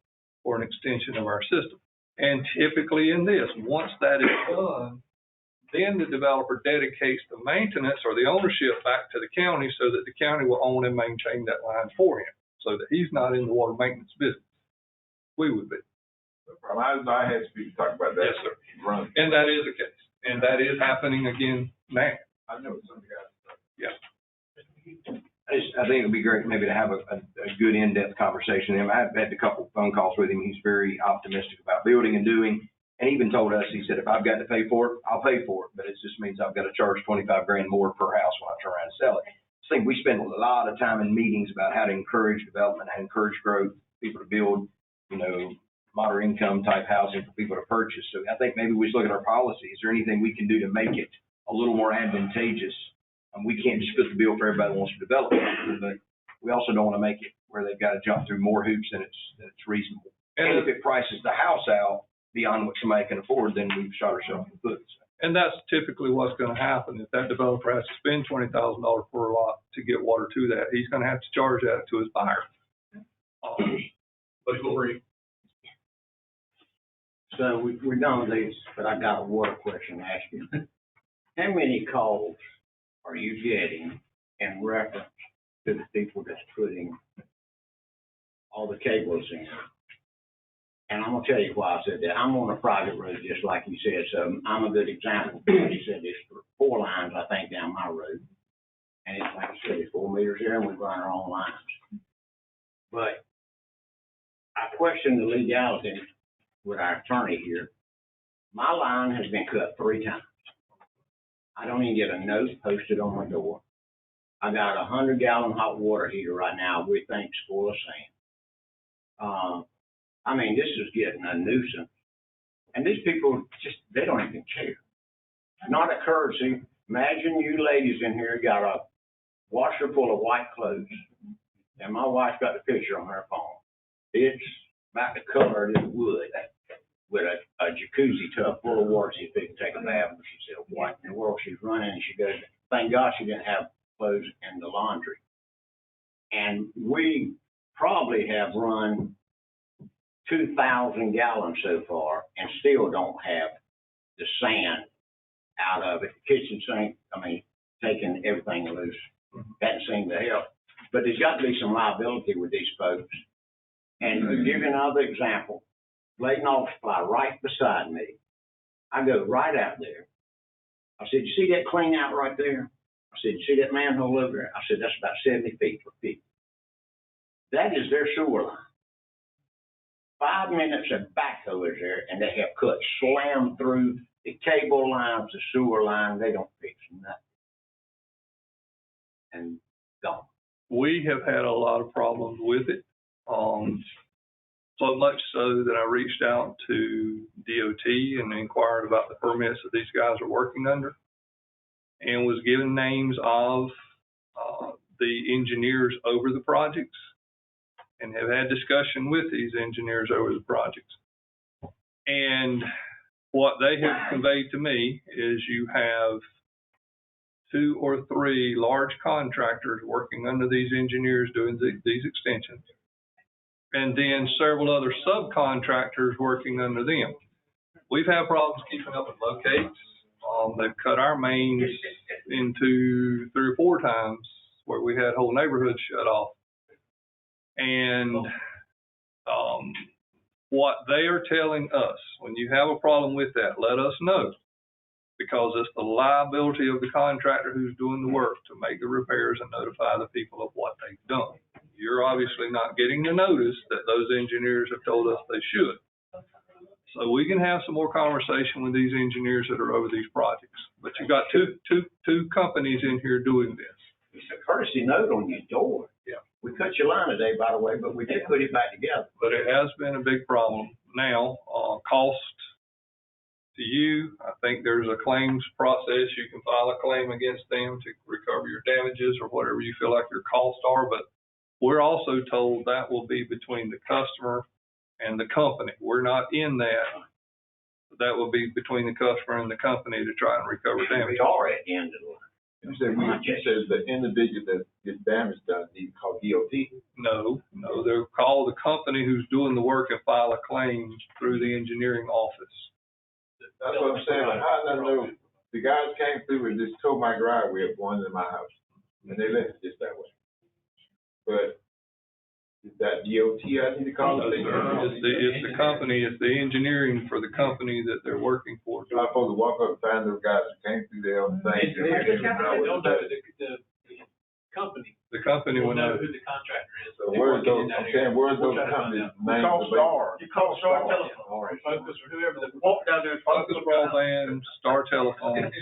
for an extension of our system. And typically in this, once that is done, then the developer dedicates the maintenance or the ownership back to the county so that the county will own and maintain that line for him, so that he's not in the water maintenance business. We would be. I had to be talking about that. Yes, sir. And that is the case. And that is happening again now. I know some guys. Yeah. I think it'd be great maybe to have a good in-depth conversation with him. I've had a couple phone calls with him. He's very optimistic about building and doing, and even told us, he said, if I've got to pay for it, I'll pay for it. But it just means I've got to charge $25,000 more per house when I turn around and sell it. I think we spend a lot of time in meetings about how to encourage development, how to encourage growth, people to build, moderate income type housing for people to purchase. So I think maybe we should look at our policy. Is there anything we can do to make it a little more advantageous? We can't just put the bill for everybody who wants to develop it, but we also don't want to make it where they've got to jump through more hoops than it's reasonable. And if it prices the house out, beyond what somebody can afford, then we've shot ourselves in the foot. And that's typically what's gonna happen. If that developer has to spend $20,000 per lot to get water to that, he's gonna have to charge that to his buyer. But you'll agree. So we're done with these, but I got a water question to ask you. How many calls are you getting in reference to the people that's putting all the cables in? And I'm gonna tell you why I said that. I'm on a private road, just like you said, so I'm a good example. You said there's 4 lines, I think, down my road. And it's like you said, there's 4 meters here, and we run our own lines. But I question the legality with our attorney here. My line has been cut 3 times. I don't even get a note posted on my door. I got a 100-gallon hot water heater right now, we think is full of sand. I mean, this is getting a nuisance. And these people just, they don't even care. Not a courtesy. Imagine you ladies in here got a washer full of white clothes. And my wife got the picture on her phone. It's about the color of this wood with a jacuzzi tub full of water. She can take a bath, and she said, what in the world? She's running, and she goes, thank God she didn't have clothes in the laundry. And we probably have run 2,000 gallons so far and still don't have the sand out of it. The kitchen sink, I mean, taking everything loose. That seemed to help. But there's got to be some liability with these folks. And to give you another example, Bladen Office Supply right beside me. I go right out there. I said, you see that clean out right there? I said, you see that manhole over there? I said, that's about 70 feet for 50. That is their sewer line. 5 minutes of backhoe is there, and they have cut slammed through the cable lines, the sewer line. They don't fix nothing. And gone. We have had a lot of problems with it. So much so that I reached out to DOT and inquired about the permits that these guys are working under, and was given names of the engineers over the projects, and have had discussion with these engineers over the projects. And what they have conveyed to me is you have 2 or 3 large contractors working under these engineers doing these extensions, and then several other subcontractors working under them. We've had problems keeping up with locates. They've cut our mains into 3 or 4 times where we had whole neighborhoods shut off. And what they are telling us, when you have a problem with that, let us know, because it's the liability of the contractor who's doing the work to make the repairs and notify the people of what they've done. You're obviously not getting the notice that those engineers have told us they should. So we can have some more conversation with these engineers that are over these projects. But you've got two companies in here doing this. It's a courtesy note on your door. Yeah. We cut your line today, by the way, but we did put it back together. But it has been a big problem. Now, cost to you, I think there's a claims process. You can file a claim against them to recover your damages or whatever you feel like your costs are. But we're also told that will be between the customer and the company. We're not in that. That will be between the customer and the company to try and recover damage. We are at the end of the line. You said the individual that gets damage done, you call DOT? No, they'll call the company who's doing the work and file a claim through the engineering office. That's what I'm saying. Like, how did I know? The guys came through and just towed my driveway up going into my house, and they left it just that way. But is that DOT I need to call? No, sir. It's the company, it's the engineering for the company that they're working for. So I'm supposed to walk up and find those guys who came through there on the thing. The company. The company will know. Who the contractor is. So where's those, I'm saying, where's those companies' names? You call Star Telephone, or Focus, or whoever, walk down there. Focus Broadband, Star Telephone. Yeah.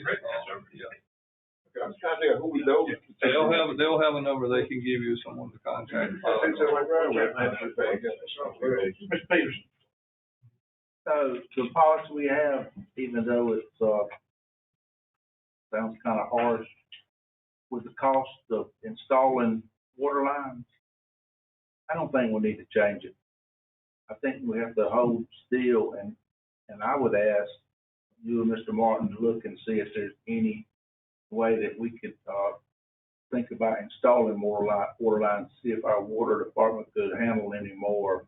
I'm just trying to figure out who we know. They'll have a number they can give you, someone to contact. Mr. Peterson. So the policy we have, even though it's, sounds kind of harsh, with the cost of installing water lines, I don't think we need to change it. I think we have to hold still and And I would ask you and Mr. Martin to look and see if there's any way that we could, think about installing more water lines, see if our water department could handle any more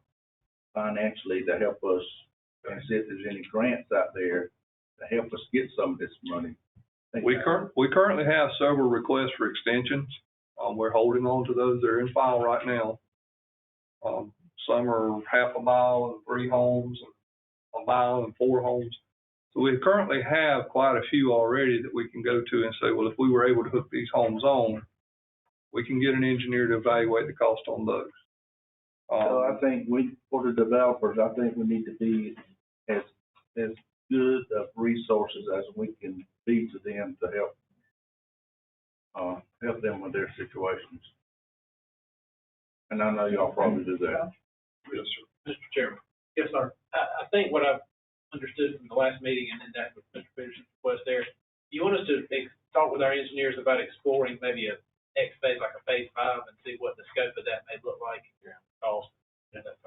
financially to help us, and see if there's any grants out there to help us get some of this money. We currently have several requests for extensions. We're holding on to those. They're in file right now. Some are half a mile and 3 homes, and a mile and 4 homes. So we currently have quite a few already that we can go to and say, well, if we were able to hook these homes on, we can get an engineer to evaluate the cost on those. So I think for the developers, I think we need to be as good of resources as we can be to them to help them with their situations. And I know y'all probably do that. Yes, sir. Mr. Chairman. Yes, sir. I think what I've understood from the last meeting and then that with Mr. Peterson's request there, you want us to talk with our engineers about exploring maybe a next phase, like a phase 5, and see what the scope of that may look like, cost.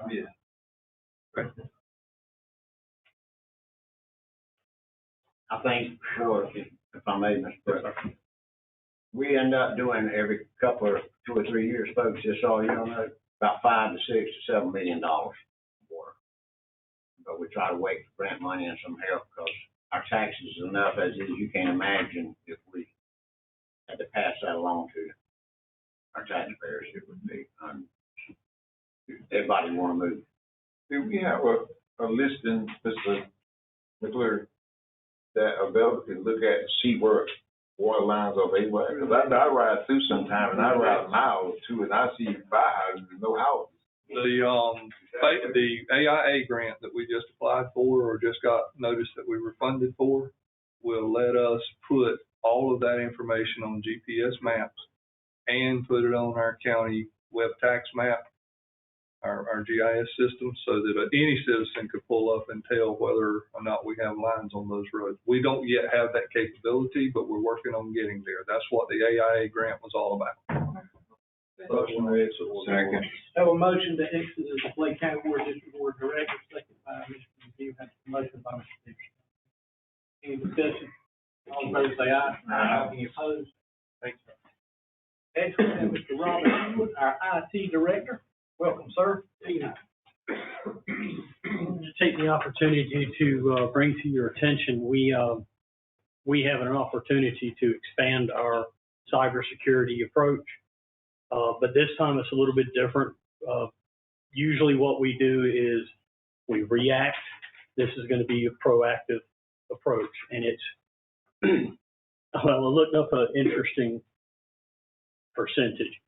Yeah. I think, if I may, Mr. President, we end up doing every couple of 2 or 3 years, folks, just so you know, about $5 to $6 to $7 million water. But we try to wait for grant money and some help because our taxes is enough as is. You can't imagine if we had to pass that along to our taxpayers. It would be, everybody want to move. Do we have a listing, Mr. McClure, that a developer can look at and see where water lines are available? Because I ride through sometime and I ride a mile or 2 and I see 5 houses and no houses. The AIA grant that we just applied for or just got notice that we were funded for will let us put all of that information on GPS maps and put it on our county web tax map, our GIS system, so that any citizen could pull up and tell whether or not we have lines on those roads. We don't yet have that capability, but we're working on getting there. That's what the AIA grant was all about. Motion to exit. Second. Have a motion to exit as the Bladen County Board District Board Director, second by Mr. McGee, that's a motion by Mr. Peterson. Any discussion? All in favor, say aye. Aye. Any opposed? Thank you. Next, we have Mr. Robert Wood, our IT Director. Welcome, sir. Take the opportunity to bring to your attention, we have an opportunity to expand our cybersecurity approach, but this time it's a little bit different. Usually what we do is we react. This is going to be a proactive approach, and it's well, I looked up an interesting percentage.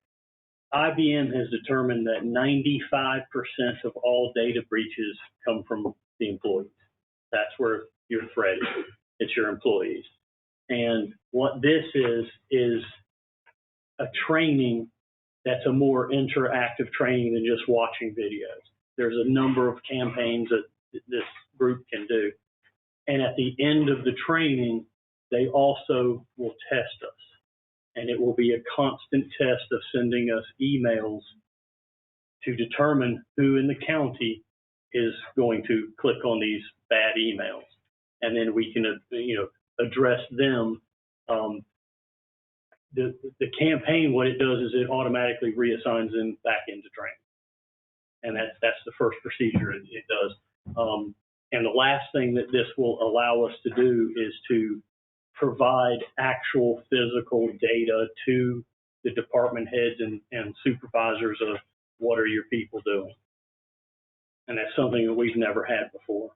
IBM has determined that 95% of all data breaches come from the employees. That's where your threat is. It's your employees. And what this is a training that's a more interactive training than just watching videos. There's a number of campaigns that this group can do. And at the end of the training, they also will test us. And it will be a constant test of sending us emails to determine who in the county is going to click on these bad emails. And then we can, address them. The campaign, what it does is it automatically reassigns them back into training. And that's the first procedure it does. And the last thing that this will allow us to do is to provide actual physical data to the department heads and supervisors of what are your people doing. And that's something that we've never had before.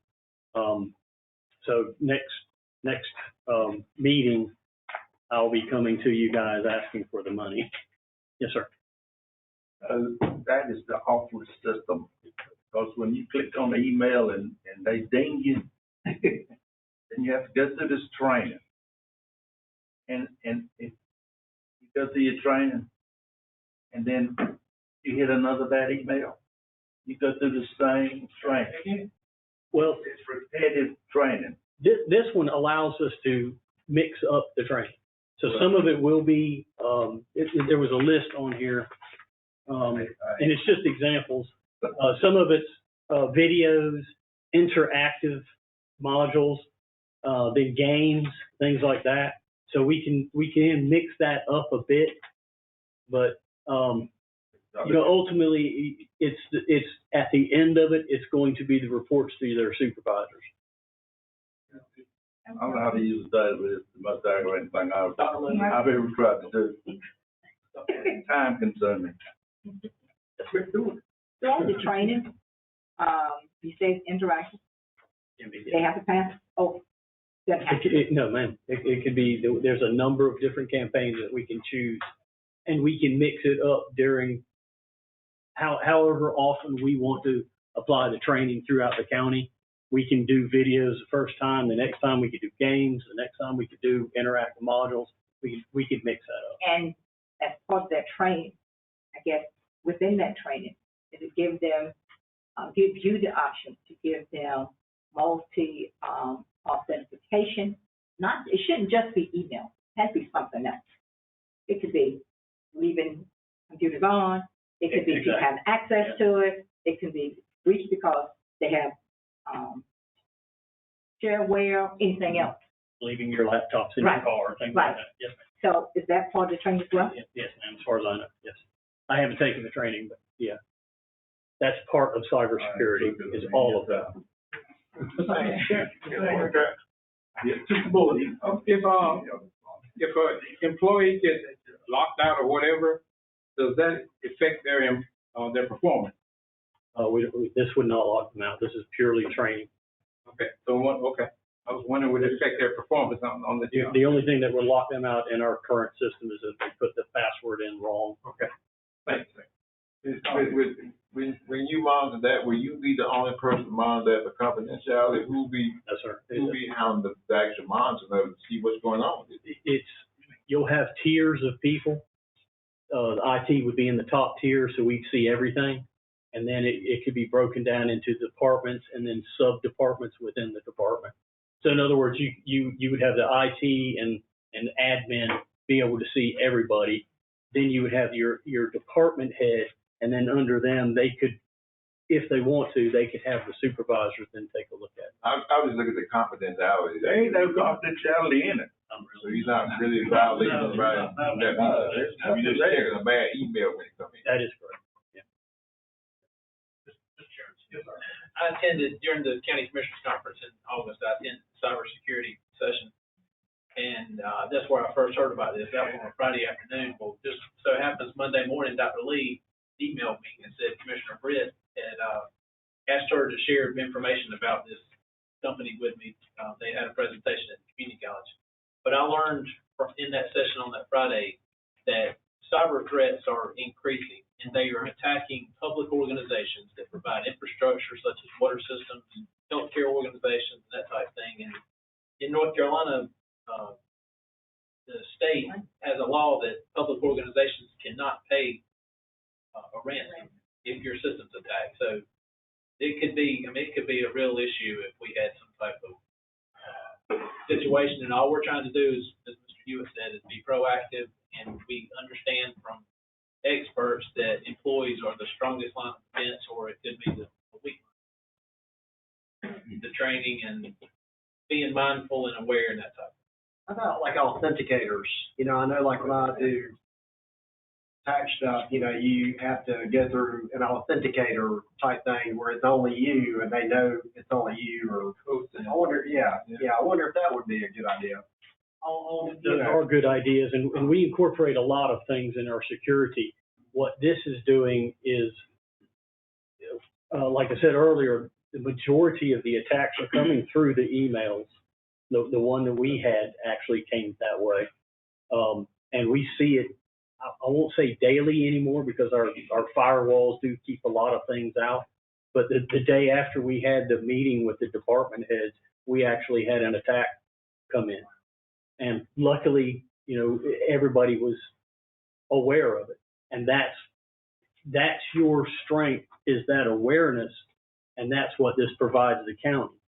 So next meeting, I'll be coming to you guys asking for the money. Yes, sir. That is the awfulest system, because when you click on the email and they ding you, then you have to go through this training. And if you go through your training and then you hit another bad email, you go through the same training. Well, it's repetitive training. This one allows us to mix up the training. So some of it will be, there was a list on here, and it's just examples. Some of it's videos, interactive modules, then games, things like that. So we can mix that up a bit, but ultimately it's at the end of it, it's going to be the reports to their supervisors. I don't know how to use the data, but it's the most aggravating thing I've ever tried to do. Time consuming. So all the training, you say it's interactive, they have to pass, doesn't have to. No, ma'am, it could be, there's a number of different campaigns that we can choose, and we can mix it up during however often we want to apply the training throughout the county. We can do videos the first time, the next time we could do games, the next time we could do interactive modules. We could mix that up. And as part of that training, I guess, within that training, is it give them, give you the option to give them multi, authentication? It shouldn't just be email, it has to be something else. It could be leaving computers on, it could be people having access to it, it can be reached because they have, shareware, anything else. Leaving your laptops in your car, things like that. Yes, ma'am. So is that part of the training as well? Yes, ma'am, as far as I know, yes. I haven't taken the training, but yeah. That's part of cybersecurity, is all of that. If an employee gets locked out or whatever, does that affect their performance? This would not lock them out. This is purely training. Okay, I was wondering, would it affect their performance on the job? The only thing that would lock them out in our current system is if they put the password in wrong. Okay, thanks. When you monitor that, will you be the only person to monitor that for confidentiality? Who be handling the actual monitoring to see what's going on? You'll have tiers of people. The IT would be in the top tier, so we'd see everything. And then it could be broken down into departments and then sub-departments within the department. So in other words, you would have the IT and admin be able to see everybody. Then you would have your department head, and then under them, they could, if they want to, they could have the supervisors then take a look at it. I was looking at the confidentiality. There ain't no confidentiality in it. So you're not really violating the right. You just checking a bad email when it comes in. That is correct. I attended during the county commissioners conference in August. I attended the cybersecurity session, and that's where I first heard about this. That was on a Friday afternoon. Well, just so happens Monday morning, Dr. Lee emailed me and said Commissioner Britt had asked her to share information about this company with me. They had a presentation at the community college, but I learned in that session on that Friday that cyber threats are increasing, and they are attacking public organizations that provide infrastructure such as water systems, healthcare organizations, and that type of thing. And in North Carolina, the state has a law that public organizations cannot pay a ransom if your system's attacked. So it could be, it could be a real issue if we had some type of situation. And all we're trying to do is, as Mr. Hewitt said, is be proactive, and we understand from experts that employees are the strongest line of defense, or it could be the weak line. The training and being mindful and aware and that type of thing. How about like authenticators? I know like when I do tax stuff, you have to go through an authenticator type thing where it's only you and they know it's only you. Or I wonder if that would be a good idea. Those are good ideas, and we incorporate a lot of things in our security. What this is doing is, like I said earlier, the majority of the attacks are coming through the emails. The one that we had actually came that way. And we see it, I won't say daily anymore because our firewalls do keep a lot of things out. But the day after we had the meeting with the department heads, we actually had an attack come in. And luckily, everybody was aware of it. And that's your strength, is that awareness. And that's what this provides the county,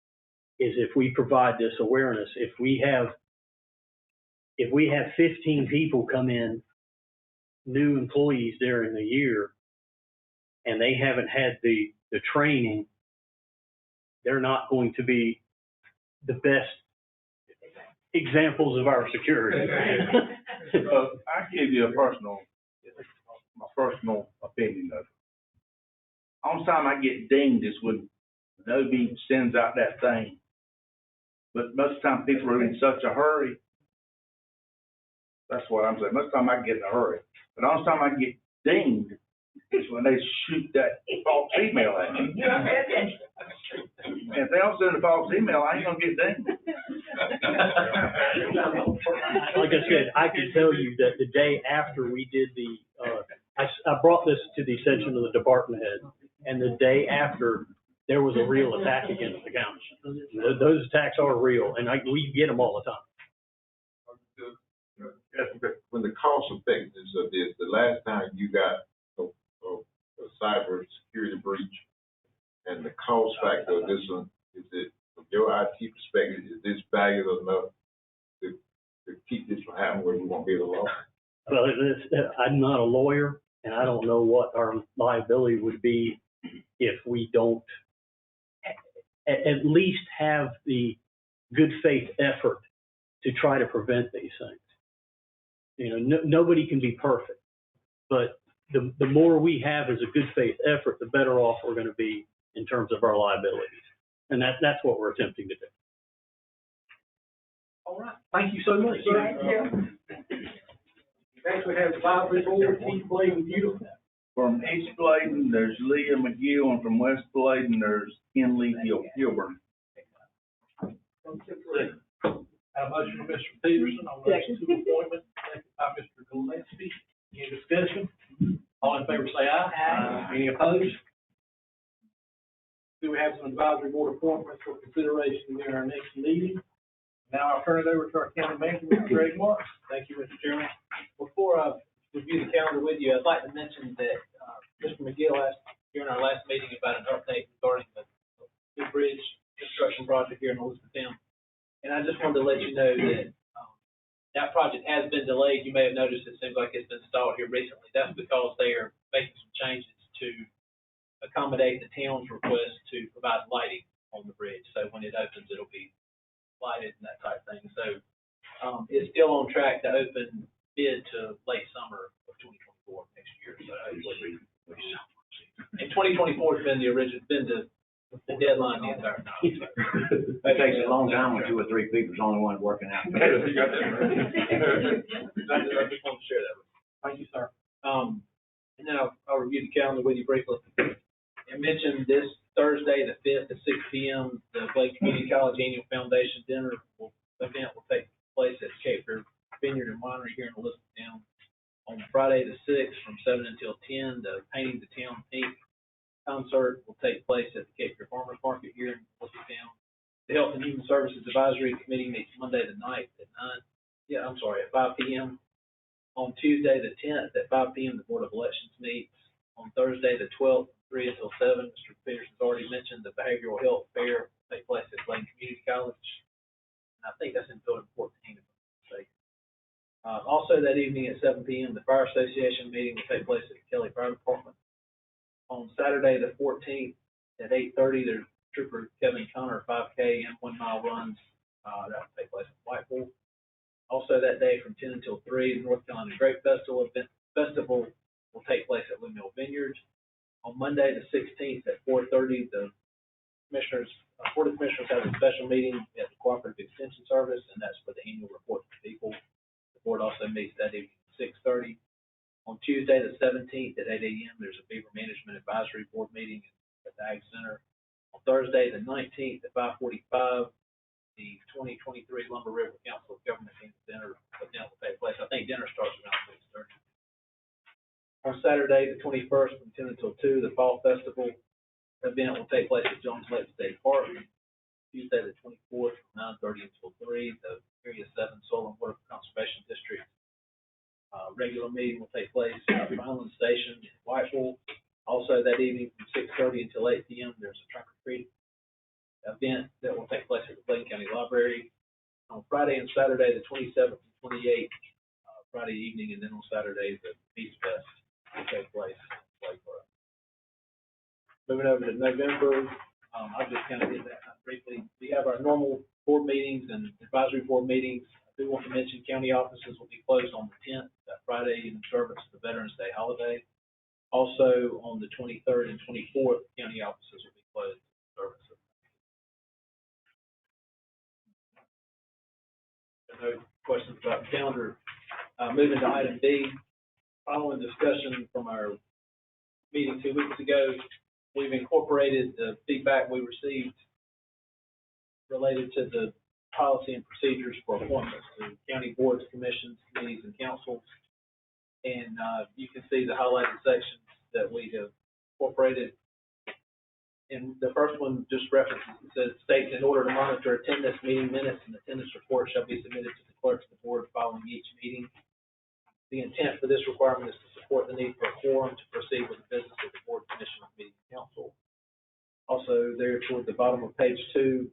is if we provide this awareness. If we have 15 people come in, new employees during the year, and they haven't had the training, they're not going to be the best examples of our security. I give you my personal opinion of it. Only time I get dinged is when the OB sends out that thing. But most of the time people are in such a hurry. That's what I'm saying. Most of the time I get in a hurry. But the only time I get dinged is when they shoot that false email at me. And if they don't send a false email, I ain't gonna get dinged. Like I said, I can tell you that the day after we did I brought this to the attention of the department head, and the day after, there was a real attack against the county. Those attacks are real, and we get them all the time. When the cost effectiveness of this, the last time you got a cyber security breach and the cost factor of this one, is it, from your IT perspective, is this valuable enough to keep this from happening where we won't be able to law? Well, I'm not a lawyer, and I don't know what our liability would be if we don't at least have the good faith effort to try to prevent these things. You know, nobody can be perfect, but the more we have as a good faith effort, the better off we're going to be in terms of our liabilities. And that's what we're attempting to do. All right, thank you so much, sir. Thank you. Next, we have the advisory board, Keith Bladen, beautiful. From East Bladen, there's Leah McGill, and from West Bladen, there's Kenley Gilburn. Have a motion from Mr. Peterson on those two appointments, second by Mr. Gillespie. Any discussion? All in favor say aye. Aye. Any opposed? Do we have some advisory board appointments for consideration during our next meeting? Now I'll turn it over to our county manager, Mr. Greg Marks. Thank you, Mr. Chairman. Before I review the calendar with you, I'd like to mention that Mr. McGill asked during our last meeting about an update regarding the new bridge construction project here in Elizabethtown. And I just wanted to let you know that that project has been delayed. You may have noticed it seems like it's been stalled here recently. That's because they are making some changes to accommodate the town's request to provide lighting on the bridge. So when it opens, it'll be lighted and that type of thing. So it's still on track to open bid to late summer of 2024 next year. So hopefully, and 2024 has been the deadline the entire time. That takes a long time when 2 or 3 people's the only one working out. I just wanted to share that with you. Thank you, sir. And then I'll review the calendar with you briefly. I mentioned this Thursday, the 5th at 6 p.m., the Bladen Community College Annual Foundation Dinner event will take place at Cape Fear Vineyard and Winery here in Elizabethtown. On Friday, the 6th, from 7 until 10, the Painting the Town Pink concert will take place at the Cape Fear Farmers Market here in Elizabethtown. The Health and Human Services Advisory Committee meets Monday the 9th at 5 p.m. On Tuesday the 10th at 5 p.m., the Board of Elections meets. On Thursday the 12th, from 3 until 7, Mr. Peterson's already mentioned the Behavioral Health Fair will take place at Bladen Community College. I think that's in Building 14, if I'm not mistaken. Also that evening at 7 p.m., the Fire Association meeting will take place at the Kelly Fire Department. On Saturday the 14th at 8:30, there's Trooper Kevin Connor 5K and 1 mile runs. That will take place at Whitehall. Also that day from 10 until 3, the North Carolina Grape Festival will take place at Windmill Vineyards. On Monday the 16th at 4:30, the Board of Commissioners have a special meeting at the Cooperative Extension Service, and that's for the annual report to people. The board also meets that evening at 6:30. On Tuesday, the 17th at 8 a.m., there's a Beaver Management Advisory Board meeting at the Ag Center. On Thursday, the 19th at 5:45, the 2023 Lumber River Council of Government Dinner event will take place. I think dinner starts around 6:30. On Saturday, the 21st, from 10 until 2, the Fall Festival event will take place at Jones Lake State Park. Tuesday, the 24th, from 9:30 until 3, the Area 7 Soil and Water Conservation District regular meeting will take place at Island Station in Whitehall. Also that evening from 6:30 until 8 p.m., there's a trunk or treat event that will take place at the Bladen County Library. On Friday and Saturday, the 27th and 28th, Friday evening, and then on Saturday, the Beach Fest will take place in Lakeboro. Moving over to November, I'll just kind of hit that briefly. We have our normal board meetings and advisory board meetings. I do want to mention county offices will be closed on the 10th, that Friday, in observance of the Veterans Day holiday. Also, on the 23rd and 24th, county offices will be closed in observance of. No questions about the calendar. Moving to item D, following discussion from our meeting 2 weeks ago, we've incorporated the feedback we received related to the policy and procedures for appointments to county boards, commissions, committees, and councils. And you can see the highlighted sections that we have incorporated. And the first one just references, it says, states, in order to monitor attendance, meeting minutes, and attendance reports shall be submitted to the clerks of the board following each meeting. The intent for this requirement is to support the need for a quorum to proceed with the business of the board, commission, committee, and council. Also, there toward the bottom of page 2,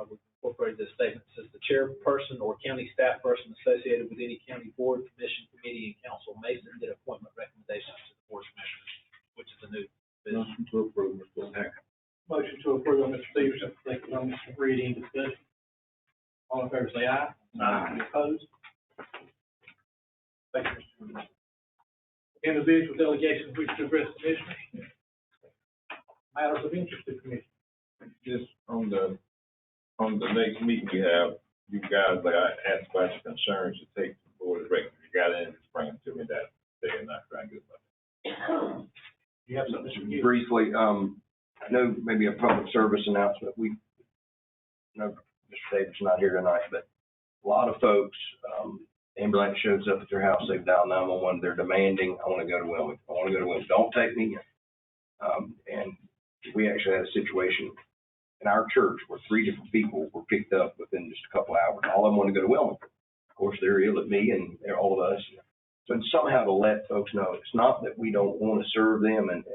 we've incorporated this statement. It says the chairperson or county staff person associated with any county board, commission, committee, and council may submit appointment recommendations to the board of commissioners, which is a new business. Motion to approve, Mr. Hacker. Motion to approve on Mr. Stevenson, second on Mr. Reed, any discussion? All in favor, say aye. Aye. Any opposed? Thank you, Mr. Reed. Individual delegations which to address commissioners. Matters of interest to commission. Just on the next meeting we have, you guys, like I asked about your concerns to take the board of directors. You got in, just bring them to me that day and not trying to get about it. You have something, Mr. Reed? Briefly, I know maybe a public service announcement. We know Mr. Davis not here tonight, but a lot of folks, ambulance shows up at their house, they've dialed 911, they're demanding, I want to go to Wilmington. I want to go to Wilmington. Don't take me in. And we actually had a situation in our church where 3 different people were picked up within just a couple hours. All of them want to go to Wilmington. Of course, they're ill at me and they're all of us. So somehow to let folks know, it's not that we don't want to serve them and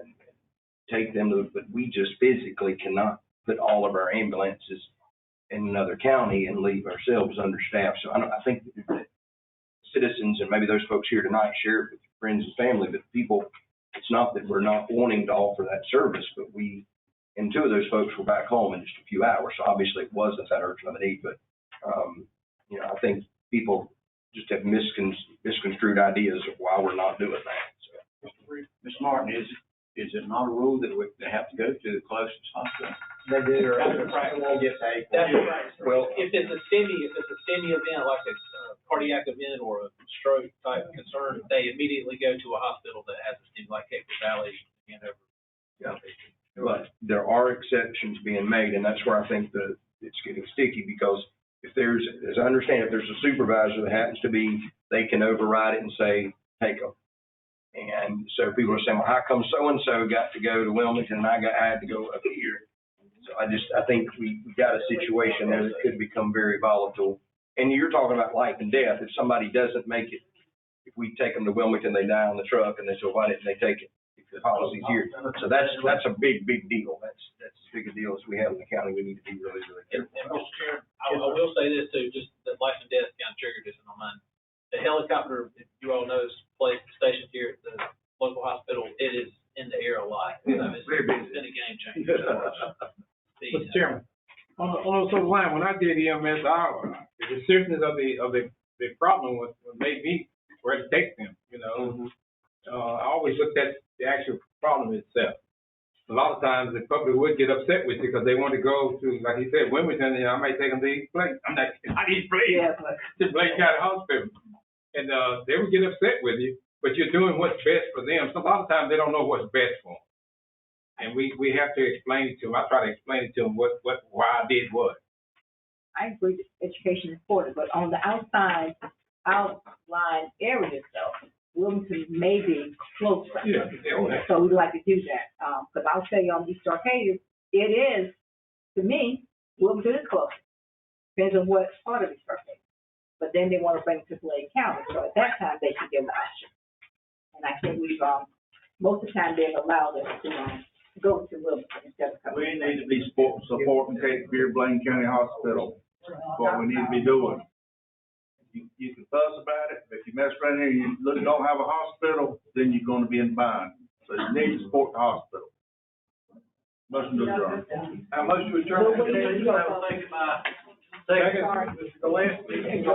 take them to, but we just physically cannot put all of our ambulances in another county and leave ourselves understaffed. So I think that citizens and maybe those folks here tonight share it with your friends and family, but people, it's not that we're not wanting to offer that service, but and 2 of those folks were back home in just a few hours. So obviously it wasn't that urgent of a need, but, I think people just have misconstrued ideas of why we're not doing that. So. Ms. Martin, is it not a rule that they have to go to the closest hospital? They do, or That's right. they won't get paid. That's right. Well, if it's a STEMI event, like a cardiac event or a stroke type concern, they immediately go to a hospital that has a STEMI, like Hector Valley, Hanover. Yeah. But there are exceptions being made, and that's where I think it's getting sticky, because if there's, as I understand, if there's a supervisor that happens to be, they can override it and say, take them. And so people are saying, well, how come so-and-so got to go to Wilmington and I had to go up here? So I think we got a situation there that could become very volatile. And you're talking about life and death. If somebody doesn't make it, if we take them to Wilmington, they die on the truck, and they say, why didn't they take it? If the policy's here. So that's a big deal. That's as big a deal as we have in the county. We need to be really, really careful. And Mr. Chairman, I will say this too, just that life and death kind of triggered this in my mind. The helicopter, if you all know, is stationed here at the local hospital. It is in the air a lot. It's been a game changer. Mr. Chairman, on those line, when I did EMS, the seriousness of the problem was made me ready to take them. I always looked at the actual problem itself. A lot of times the public would get upset with you because they want to go to, like he said, Wilmington, I might take them to East Bladen. I'm not East Bladen, to Bladen County Hospital. And they would get upset with you, but you're doing what's best for them. So a lot of times they don't know what's best for them. And we have to explain it to them. I try to explain it to them why I did what. I agree that education is important, but on the outline areas though, Wilmington may be closer. Yeah. So we'd like to do that. Because I'll tell you on East Arcadia, it is, to me, Wilmington is closer. Depends on what part of East Arcadia. But then they want to bring it to Bladen County. So at that time, they should give the option. And I think we've, most of the time, they've allowed us to go to Wilmington instead of coming. We need to be supporting Cape Fear Bladen County Hospital. That's what we need to be doing. You can fuss about it, but if you mess around here and you don't have a hospital, then you're going to be in bind. So you need to support the hospital. Motion to adjourn. Motion to adjourn. Second by Second, Mr. Gillespie.